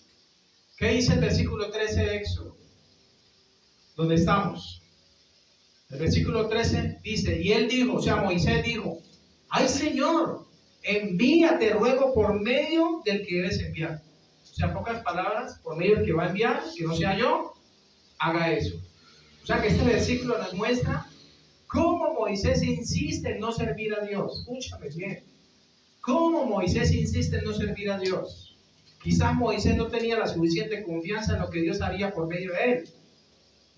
¿Qué dice el versículo 13 de Éxodo? ¿Dónde estamos? El versículo 13 dice, y él dijo, o sea, Moisés dijo, ay Señor, envíate, ruego, por medio del que debes enviar. O sea, pocas palabras, por medio del que va a enviar, que no sea yo, haga eso. O sea que este versículo nos muestra cómo Moisés insiste en no servir a Dios. Escúchame bien. Cómo Moisés insiste en no servir a Dios. Quizás Moisés no tenía la suficiente confianza en lo que Dios haría por medio de él.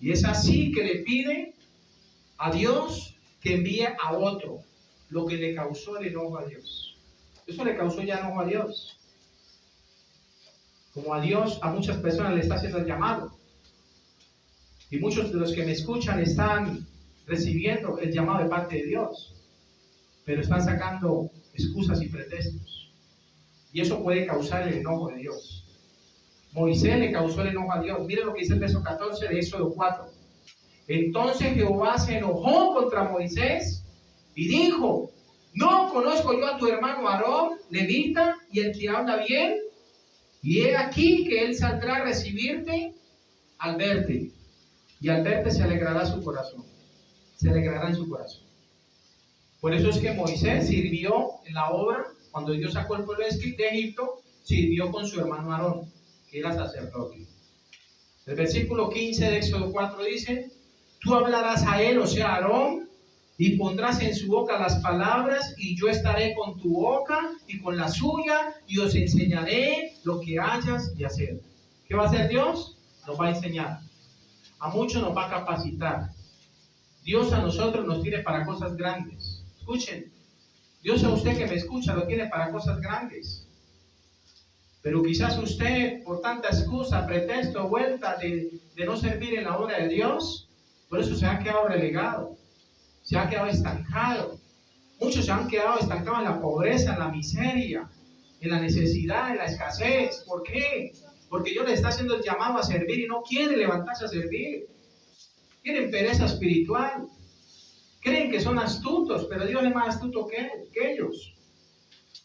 Y es así que le pide a Dios que envíe a otro, lo que le causó el enojo a Dios. Eso le causó ya enojo a Dios. Como a Dios, a muchas personas le está haciendo el llamado. Y muchos de los que me escuchan están recibiendo el llamado de parte de Dios, pero están sacando excusas y pretextos. Y eso puede causar el enojo de Dios. Moisés le causó el enojo a Dios. Mire lo que dice el verso 14 de Éxodo 4. Entonces Jehová se enojó contra Moisés y dijo, ¿no conozco yo a tu hermano Aarón, levita, y el que habla bien? Y he aquí que él saldrá a recibirte al verte. Y al verte se alegrará su corazón. Se alegrará en su corazón. Por eso es que Moisés sirvió en la obra, cuando Dios sacó el pueblo de Egipto, sirvió con su hermano Aarón, que era sacerdote. El versículo 15 de Éxodo 4 dice, tú hablarás a él, o sea, a Aarón, y pondrás en su boca las palabras, y yo estaré con tu boca y con la suya, y os enseñaré lo que hayas de hacer. ¿Qué va a hacer Dios? Nos va a enseñar. A muchos nos va a capacitar. Dios a nosotros nos tiene para cosas grandes. Escuchen, Dios a usted que me escucha lo tiene para cosas grandes. Pero quizás usted, por tanta excusa, pretexto, vuelta de no servir en la obra de Dios, por eso se ha quedado relegado, se ha quedado estancado. Muchos se han quedado estancados en la pobreza, en la miseria, en la necesidad, en la escasez. ¿Por qué? Porque Dios le está haciendo el llamado a servir y no quiere levantarse a servir. Tienen pereza espiritual. Creen que son astutos, pero Dios es más astuto que ellos.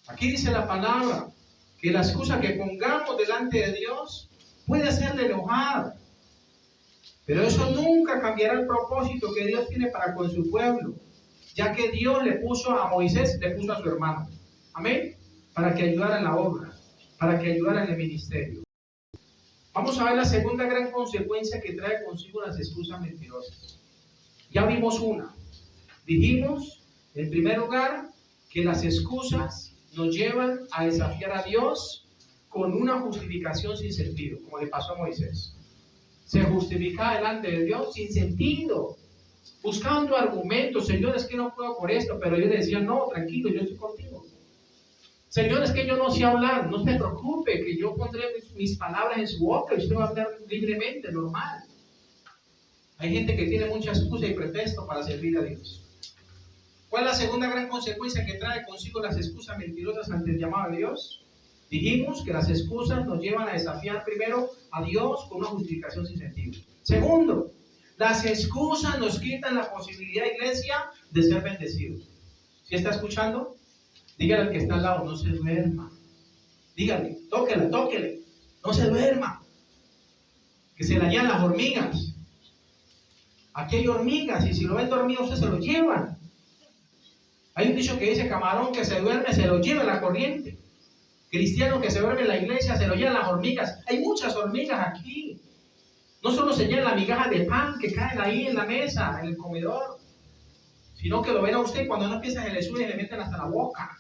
Aquí dice la palabra que la excusa que pongamos delante de Dios puede hacerle enojar. Pero eso nunca cambiará el propósito que Dios tiene para con su pueblo. Ya que Dios le puso a Moisés, le puso a su hermano. Amén. Para que ayudara en la obra, para que ayudara en el ministerio. Vamos a ver la segunda gran consecuencia que trae consigo las excusas mentirosas. Ya vimos una. Dijimos, en primer lugar, que las excusas nos llevan a desafiar a Dios con una justificación sin sentido, como le pasó a Moisés. se justificaba delante de Dios sin sentido, buscando argumentos. Señor, es que no puedo por esto, pero ellos decían, no, tranquilo, yo estoy contigo. Señor, es que yo no sé hablar, no se preocupe, que yo pondré mis palabras en su boca y usted va a hablar libremente, normal. Hay gente que tiene mucha excusa y pretexto para servir a Dios. ¿Cuál es la segunda gran consecuencia que trae consigo las excusas mentirosas ante el llamado de Dios? Dijimos que las excusas nos llevan a desafiar primero a Dios con una justificación sin sentido. Segundo, las excusas nos quitan la posibilidad, iglesia, de ser bendecidos. ¿Sí está escuchando? Dígale al que está al lado, no se duerma. Dígale, tóquele, no se duerma. Que se le hallan las hormigas. Aquí hay hormigas y si lo ven dormido, usted se lo llevan. Hay un dicho que dice, camarón que se duerme, se lo lleva la corriente. Cristiano que se duerme en la iglesia, se lo llevan las hormigas. Hay muchas hormigas aquí. No solo se llevan la migaja de pan que caen ahí en la mesa, en el comedor, sino que lo ven a usted cuando no empieza se le suben y le meten hasta la boca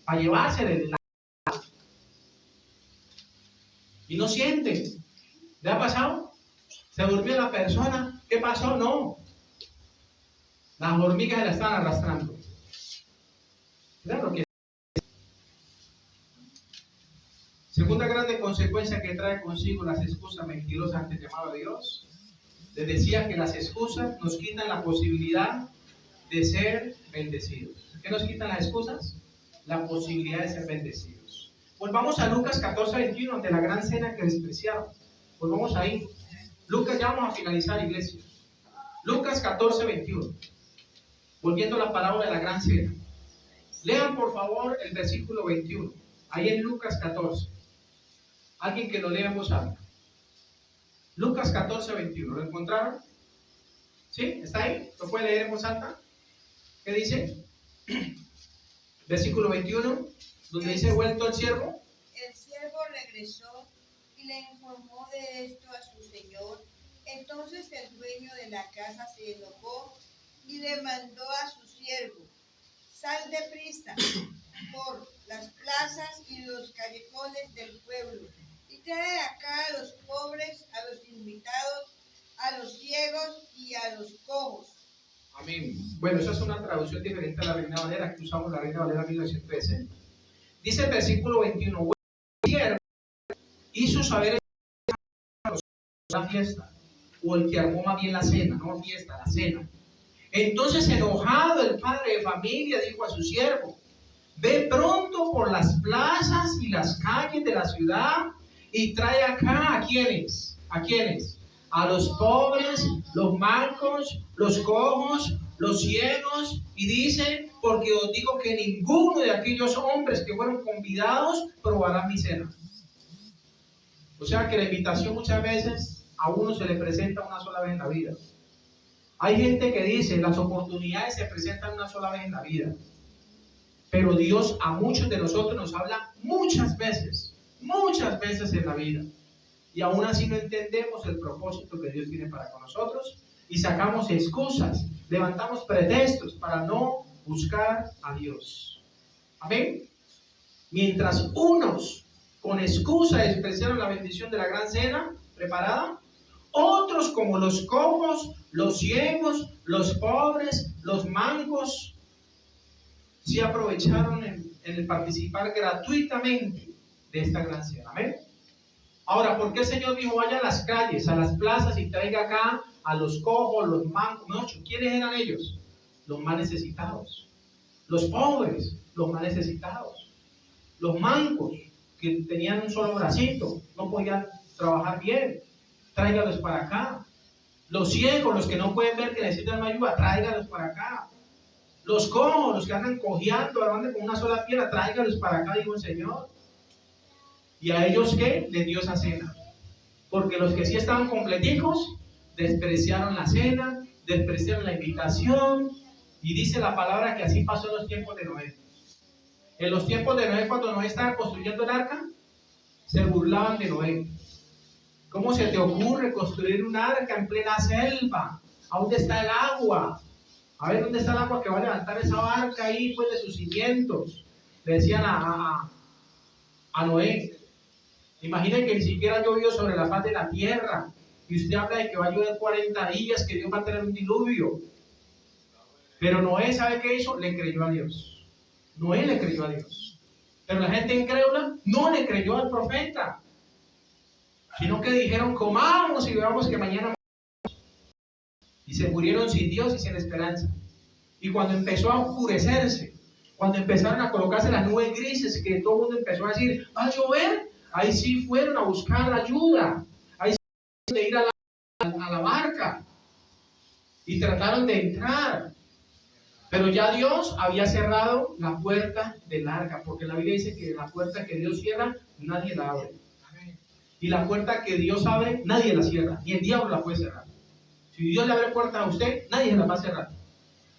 para llevarse de la... Y no sienten. ¿Le ha pasado? Se durmió la persona. ¿Qué pasó? No. Las hormigas se la están arrastrando. Claro que... Segunda grande consecuencia que trae consigo las excusas mentirosas ante el llamado de Dios. Les decía que las excusas nos quitan la posibilidad de ser bendecidos. ¿Qué nos quitan las excusas? La posibilidad de ser bendecidos. Volvamos a Lucas 14:21, ante la gran cena que despreciaron. Volvamos ahí. Lucas, ya vamos a finalizar, iglesia. Lucas 14:21. Volviendo a la parábola de la gran cena. Lean por favor el versículo 21. Ahí en Lucas 14. Alguien que lo lea en voz alta. Lucas 14:21. ¿Lo encontraron? ¿Sí? ¿Está ahí? ¿Lo puede leer en voz alta? ¿Qué dice? Versículo 21, donde dice, vuelto el siervo. El siervo regresó y le informó de esto a su señor. Entonces el dueño de la casa se enojó y le mandó a su siervo, sal deprisa por las plazas y los callejones del pueblo y trae acá a los pobres, a los invitados, a los ciegos y a los cojos. Amén. Bueno, esa es una traducción diferente a la Reina Valera, que usamos la Reina Valera 1960. Dice el versículo 21, el siervo hizo saber la fiesta, o el que armó más bien la cena, no fiesta, la cena. Entonces, enojado el padre de familia dijo a su siervo, ve pronto por las plazas y las calles de la ciudad y trae acá ¿a quiénes? ¿A quiénes? A los pobres, los mancos, los cojos, los ciegos, y dice, porque os digo que ninguno de aquellos hombres que fueron convidados probará mi cena. O sea que la invitación muchas veces a uno se le presenta una sola vez en la vida. Hay gente que dice, las oportunidades se presentan una sola vez en la vida. Pero Dios a muchos de nosotros nos habla muchas veces en la vida. Y aún así no entendemos el propósito que Dios tiene para con nosotros y sacamos excusas, levantamos pretextos para no buscar a Dios. Amén. Mientras unos con excusa despreciaron la bendición de la gran cena preparada, otros como los cojos, los ciegos, los pobres, los mancos, sí aprovecharon en el participar gratuitamente de esta gran cena. Amén. Ahora, ¿por qué el Señor dijo vaya a las calles, a las plazas y traiga acá a los cojos, los mancos? No, ¿quiénes eran ellos? Los más necesitados. Los pobres, los más necesitados. Los mancos, que tenían un solo bracito, no podían trabajar bien, tráigalos para acá. Los ciegos, los que no pueden ver, que necesitan ayuda, tráigalos para acá. Los cojos, los que andan cojeando, andan con una sola pierna, tráigalos para acá, dijo el Señor. ¿Y a ellos qué? Les dio esa cena. Porque los que sí estaban completicos, despreciaron la cena, despreciaron la invitación. Y dice la palabra que así pasó en los tiempos de Noé. En los tiempos de Noé, cuando Noé estaba construyendo el arca, se burlaban de Noé. ¿Cómo se te ocurre construir un arca en plena selva? ¿A dónde está el agua? A ver, ¿dónde está el agua que va a levantar esa barca ahí, pues, de sus cimientos? Le decían a Noé. Imaginen que ni siquiera llovió sobre la faz de la tierra. y usted habla de que va a llover 40 días, que Dios va a tener un diluvio. Pero Noé, ¿sabe qué hizo? Le creyó a Dios. Noé le creyó a Dios. Pero la gente incrédula no le creyó al profeta, sino que dijeron, comamos y veamos que mañana. Y se murieron sin Dios y sin esperanza. Y cuando empezó a oscurecerse, cuando empezaron a colocarse las nubes grises, que todo el mundo empezó a decir, ¿va a llover? Ahí sí fueron a buscar ayuda. Ahí sí fueron de ir a la barca. Y trataron de entrar. Pero ya Dios había cerrado la puerta del arca, porque la Biblia dice que la puerta que Dios cierra, nadie la abre. Y la puerta que Dios abre, nadie la cierra. Ni el diablo la puede cerrar. Si Dios le abre puerta a usted, nadie la va a cerrar.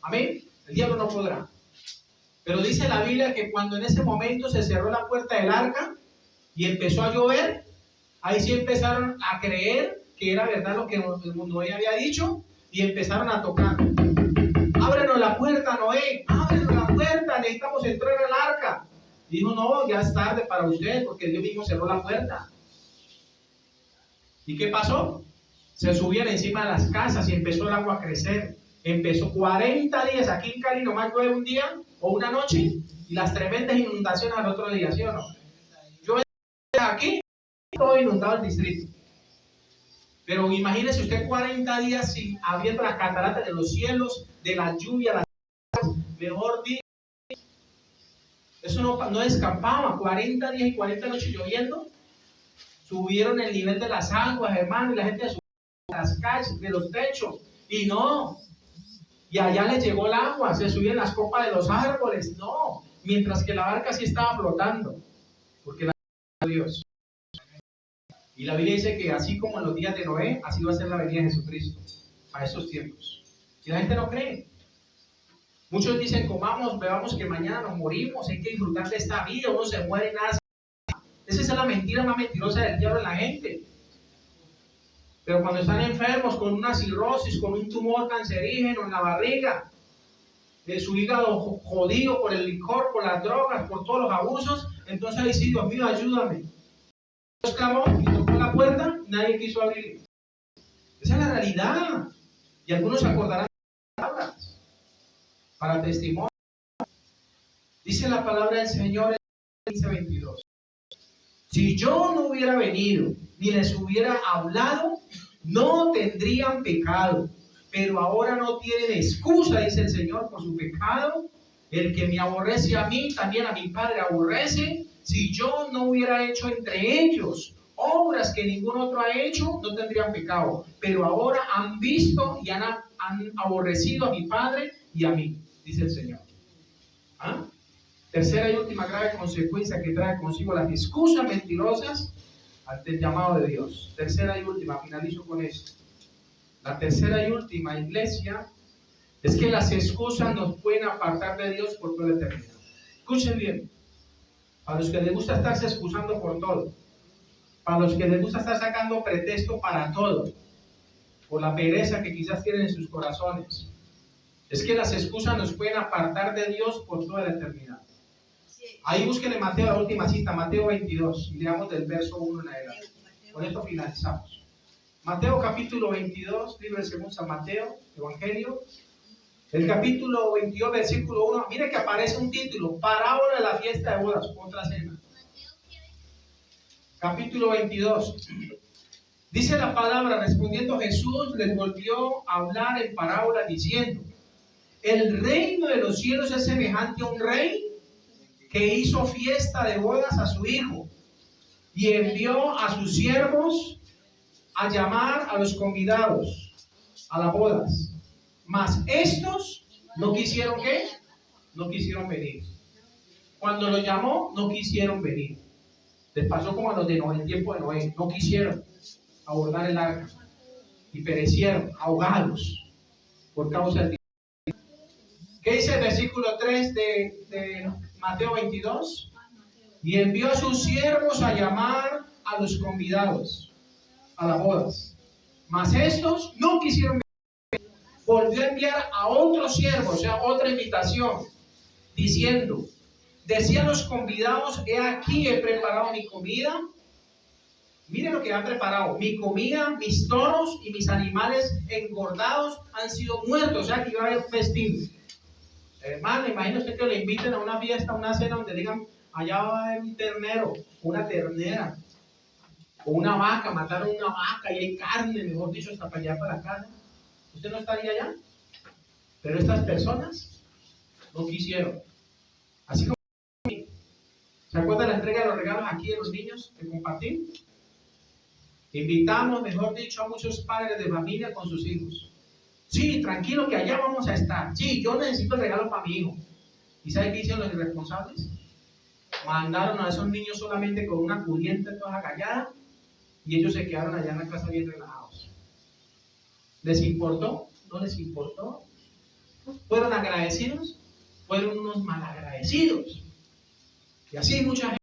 Amén. El diablo no podrá. Pero dice la Biblia que cuando en ese momento se cerró la puerta del arca y empezó a llover, ahí sí empezaron a creer que era verdad lo que Noé había dicho y empezaron a tocar. Ábrenos la puerta, Noé, ábrenos la puerta, necesitamos entrar al arca. Y dijo, no, ya es tarde para usted porque Dios mismo cerró la puerta. ¿Y qué pasó? Se subían encima de las casas y empezó el agua a crecer. Empezó 40 días, aquí en Cali nomás llueve un día o una noche y las tremendas inundaciones al otro día, ¿sí o no? Yo aquí, todo inundado el distrito. Pero imagínese usted 40 días sin habiendo las cataratas de los cielos, de la lluvia, mejor dicho, eso no escapaba. 40 días y 40 noches lloviendo, subieron el nivel de las aguas, hermano, y la gente subió a las calles, de los techos, y no. Y allá les llegó el agua, se subían las copas de los árboles, no. Mientras que la barca sí estaba flotando, porque la de Dios. Y la Biblia dice que así como en los días de Noé, así va a ser la venida de Jesucristo a esos tiempos. Y la gente no cree. Muchos dicen, comamos, bebamos que mañana nos morimos, hay que disfrutar de esta vida, uno se muere y nada. Esa es la mentira más mentirosa del diablo en la gente. Pero cuando están enfermos con una cirrosis, con un tumor cancerígeno en la barriga, de su hígado jodido por el licor, por las drogas, por todos los abusos, entonces ahí sí, Dios mío, ayúdame. Dios clamó y tocó la puerta, nadie quiso abrir. Esa es la realidad. Y algunos se acordarán de las palabras para testimonio. Dice la palabra del Señor en 15:22. Si yo no hubiera venido ni les hubiera hablado, no tendrían pecado. Pero ahora no tienen excusa, dice el Señor, por su pecado. El que me aborrece a mí, también a mi Padre aborrece. Si yo no hubiera hecho entre ellos obras que ningún otro ha hecho, no tendrían pecado. Pero ahora han visto y han aborrecido a mi Padre y a mí, dice el Señor. ¿Ah? Tercera y última grave consecuencia que trae consigo las excusas mentirosas ante el llamado de Dios. Tercera y última, finalizo con esto. La tercera y última, iglesia, es que las excusas nos pueden apartar de Dios por toda la eternidad. Escuchen bien. Para los que les gusta estarse excusando por todo, para los que les gusta estar sacando pretexto para todo, por la pereza que quizás tienen en sus corazones, es que las excusas nos pueden apartar de Dios por toda la eternidad. Ahí busquen en Mateo, la última cita, Mateo 22, y leamos del verso 1 en adelante. Con esto finalizamos. Mateo capítulo 22, libro de según San Mateo, Evangelio. El capítulo 22, versículo 1, mire que aparece un título, parábola de la fiesta de bodas, otra cena. Capítulo 22. Dice la palabra, respondiendo Jesús, les volvió a hablar en parábola diciendo, el reino de los cielos es semejante a un rey que hizo fiesta de bodas a su hijo y envió a sus siervos a llamar a los convidados a las bodas. Mas estos no quisieron, ¿qué? No quisieron venir. Cuando los llamó, no quisieron venir. Les pasó como a los de Noé, en el tiempo de Noé. No quisieron abordar el arca y perecieron ahogados por causa del tiempo. ¿Qué dice el versículo 3 de Mateo 22? Y envió a sus siervos a llamar a los convidados a las bodas. Mas estos no quisieron venir. Volvió a enviar a otros siervos, o sea, otra invitación, diciendo, decían los convidados, he aquí he preparado mi comida, Mire lo que han preparado. Mi comida, mis toros y mis animales engordados han sido muertos. O sea que iba a haber festín. Hermano, imagínese usted que le inviten a una fiesta, a una cena donde digan, allá va a haber un ternero, una ternera, o una vaca, mataron una vaca y hay carne, mejor dicho, hasta para allá para la casa. ¿Usted no estaría allá? Pero estas personas no quisieron. Así como, ¿se acuerda la entrega de los regalos aquí de los niños de compartir? Invitamos, mejor dicho, a muchos padres de familia con sus hijos. Sí, tranquilo que allá vamos a estar. Sí, yo necesito el regalo para mi hijo. ¿Y sabe qué hicieron los irresponsables? Mandaron a esos niños solamente con una pudiente toda callada y ellos se quedaron allá en la casa bien relajados. ¿Les importó? ¿No les importó? ¿Fueron agradecidos? Fueron unos malagradecidos. Y así mucha gente.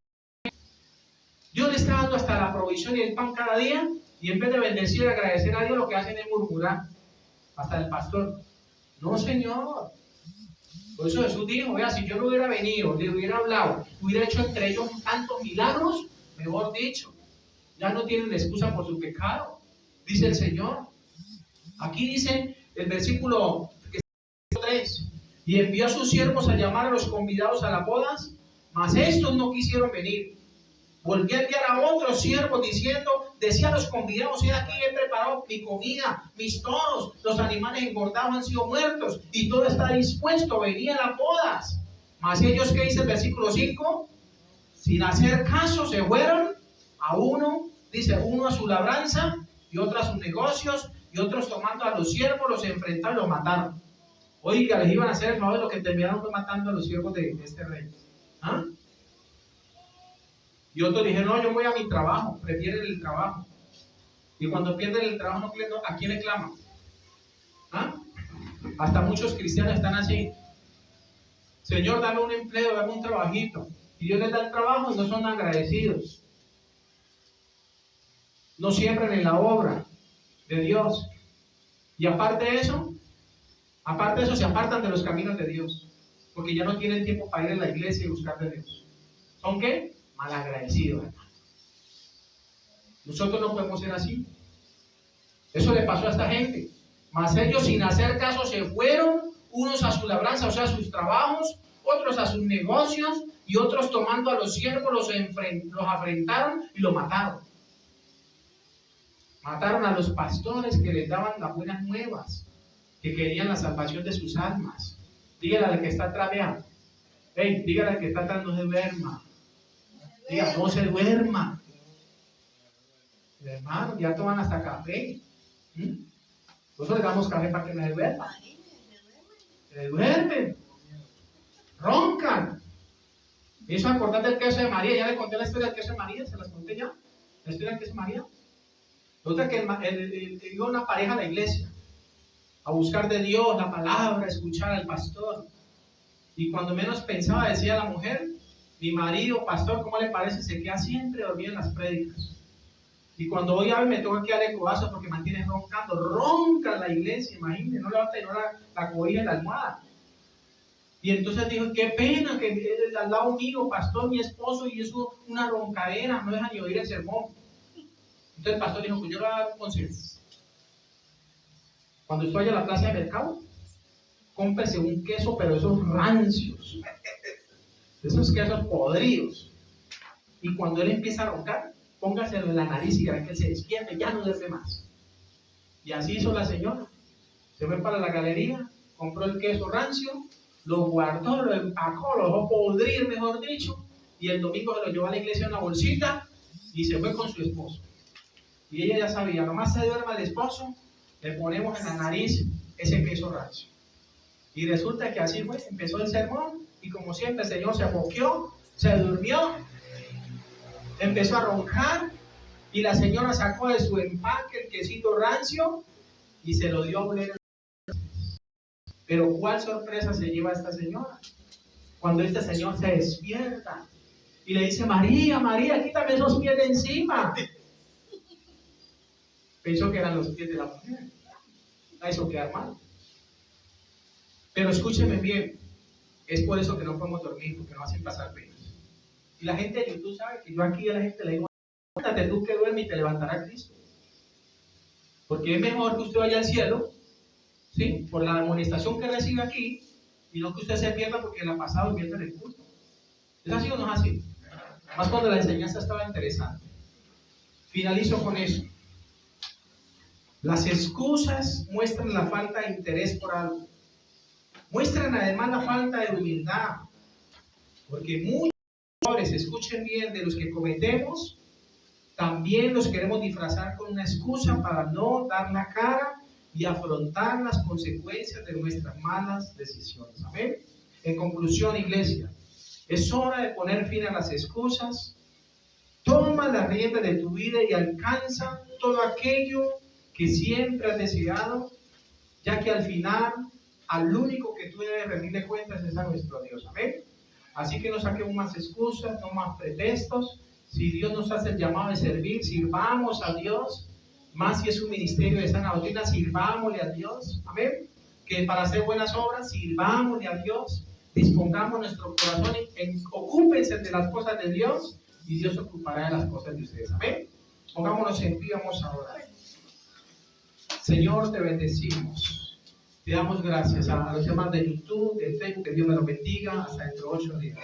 Dios le está dando hasta la provisión y el pan cada día, y en vez de bendecir y agradecer a Dios, lo que hacen es murmurar. Hasta el pastor. No, Señor. Por eso Jesús dijo, vea, si yo no hubiera venido, le hubiera hablado, hubiera hecho entre ellos tantos milagros, mejor dicho, ya no tienen excusa por su pecado, dice el Señor. Aquí dice el versículo 3, y envió a sus siervos a llamar a los convidados a las bodas, mas estos no quisieron venir. Volvió a enviar a otros siervos diciendo, decía a los convidados, he aquí he preparado mi comida, mis toros, los animales engordados han sido muertos y todo está dispuesto, venía a las bodas. Mas ellos, ¿qué dice el versículo 5? Sin hacer caso se fueron, a uno, dice, uno a su labranza y otro a sus negocios, y otros tomando a los siervos los enfrentaron y los mataron. Oiga, les iban a hacer el favor de lo que terminaron matando a los siervos de este rey. ¿Ah? Y otros dijeron, no, yo voy a mi trabajo, prefieren el trabajo. Y cuando pierden el trabajo, ¿a quién le claman? ¿Ah? Hasta muchos cristianos están así. Señor, dame un empleo, dame un trabajito. Y Dios les da el trabajo y no son agradecidos. No siembran en la obra de Dios. Y aparte de eso, se apartan de los caminos de Dios. Porque ya no tienen tiempo para ir a la iglesia y buscar de Dios. ¿Son qué? Malagradecidos, hermano. Nosotros no podemos ser así. Eso le pasó a esta gente. Mas ellos, sin hacer caso, se fueron, unos a su labranza, o sea, a sus trabajos, otros a sus negocios, y otros tomando a los siervos los afrentaron y los mataron. Mataron a los pastores que les daban las buenas nuevas, que querían la salvación de sus almas. Dígale al que está atrás, vea. Hey, dígale al que está atrás, no se duerma. Diga, no se duerma. Hermano, ya toman hasta café. Nosotros le damos café para que no se duerma. Se duermen. Roncan. Me hizo acordar del queso de María. Ya le conté la historia del queso de María. ¿Se las conté ya? La historia del queso de María. Otra que iba una pareja a la iglesia a buscar de Dios la palabra, a escuchar al pastor. Y cuando menos pensaba, decía la mujer, mi marido, pastor, ¿cómo le parece? Se queda siempre dormido en las prédicas. Y cuando voy a ver, me toca que darle codazo porque mantiene roncando. Ronca en la iglesia, imagínense, no le va a tener la cobija en la almohada. Y entonces dijo, qué pena que al lado mío, pastor, mi esposo, y eso una roncadera, no deja ni oír el sermón. Entonces el pastor dijo, pues yo le voy a dar un consejo. Cuando usted vaya a la plaza de mercado, cómprese un queso, pero esos rancios, esos quesos podridos. Y cuando él empieza a roncar, póngaselo en la nariz y verá que él se despierta y ya no duerme más. Y así hizo la señora. Se fue para la galería, compró el queso rancio, lo guardó, lo empacó, lo dejó podrir, mejor dicho, y el domingo se lo llevó a la iglesia en una bolsita y se fue con su esposo. Y ella ya sabía, nomás se duerma el esposo, le ponemos en la nariz ese queso rancio. Y resulta que así fue, empezó el sermón y como siempre el Señor se aboqueó, se durmió, empezó a roncar y la señora sacó de su empaque el quesito rancio y se lo dio a oler. Pero ¿cuál sorpresa se lleva esta señora? Cuando este señor se despierta y le dice, María, María, quítame esos pies de encima. Pensó que eran los pies de la mujer. La hizo quedar mal. Pero escúcheme bien, es por eso que no podemos dormir, porque nos hacen pasar penas. Y la gente de YouTube sabe que yo aquí a la gente le digo Levántate tú que duermes y te levantará Cristo. Porque es mejor que usted vaya al cielo, ¿sí? Por la amonestación que recibe aquí, y no que usted se pierda porque la pasada durmiendo en el culto. ¿Es así o no es así? Más cuando la enseñanza estaba interesante. Finalizo con eso. Las excusas muestran la falta de interés por algo. Muestran además la falta de humildad. Porque muchos errores, escuchen bien, de los que cometemos, también los queremos disfrazar con una excusa para no dar la cara y afrontar las consecuencias de nuestras malas decisiones. Amén. En conclusión, iglesia, es hora de poner fin a las excusas. Toma la rienda de tu vida y alcanza todo aquello que siempre has deseado, ya que al final, al único que tú debes rendirle cuentas es a nuestro Dios. Amén. Así que no saquemos más excusas, no más pretextos. Si Dios nos hace el llamado de servir, sirvamos a Dios. Más si es un ministerio de sana doctrina, sirvámosle a Dios. Amén. Que para hacer buenas obras, sirvámosle a Dios. Dispongamos nuestro corazón, ocúpense de las cosas de Dios y Dios se ocupará de las cosas de ustedes. Amén. Pongámonos en pie, vamos a orar. Señor, te bendecimos. Te damos gracias a los demás de YouTube, de Facebook. Que Dios me los bendiga. Hasta dentro de 8 días.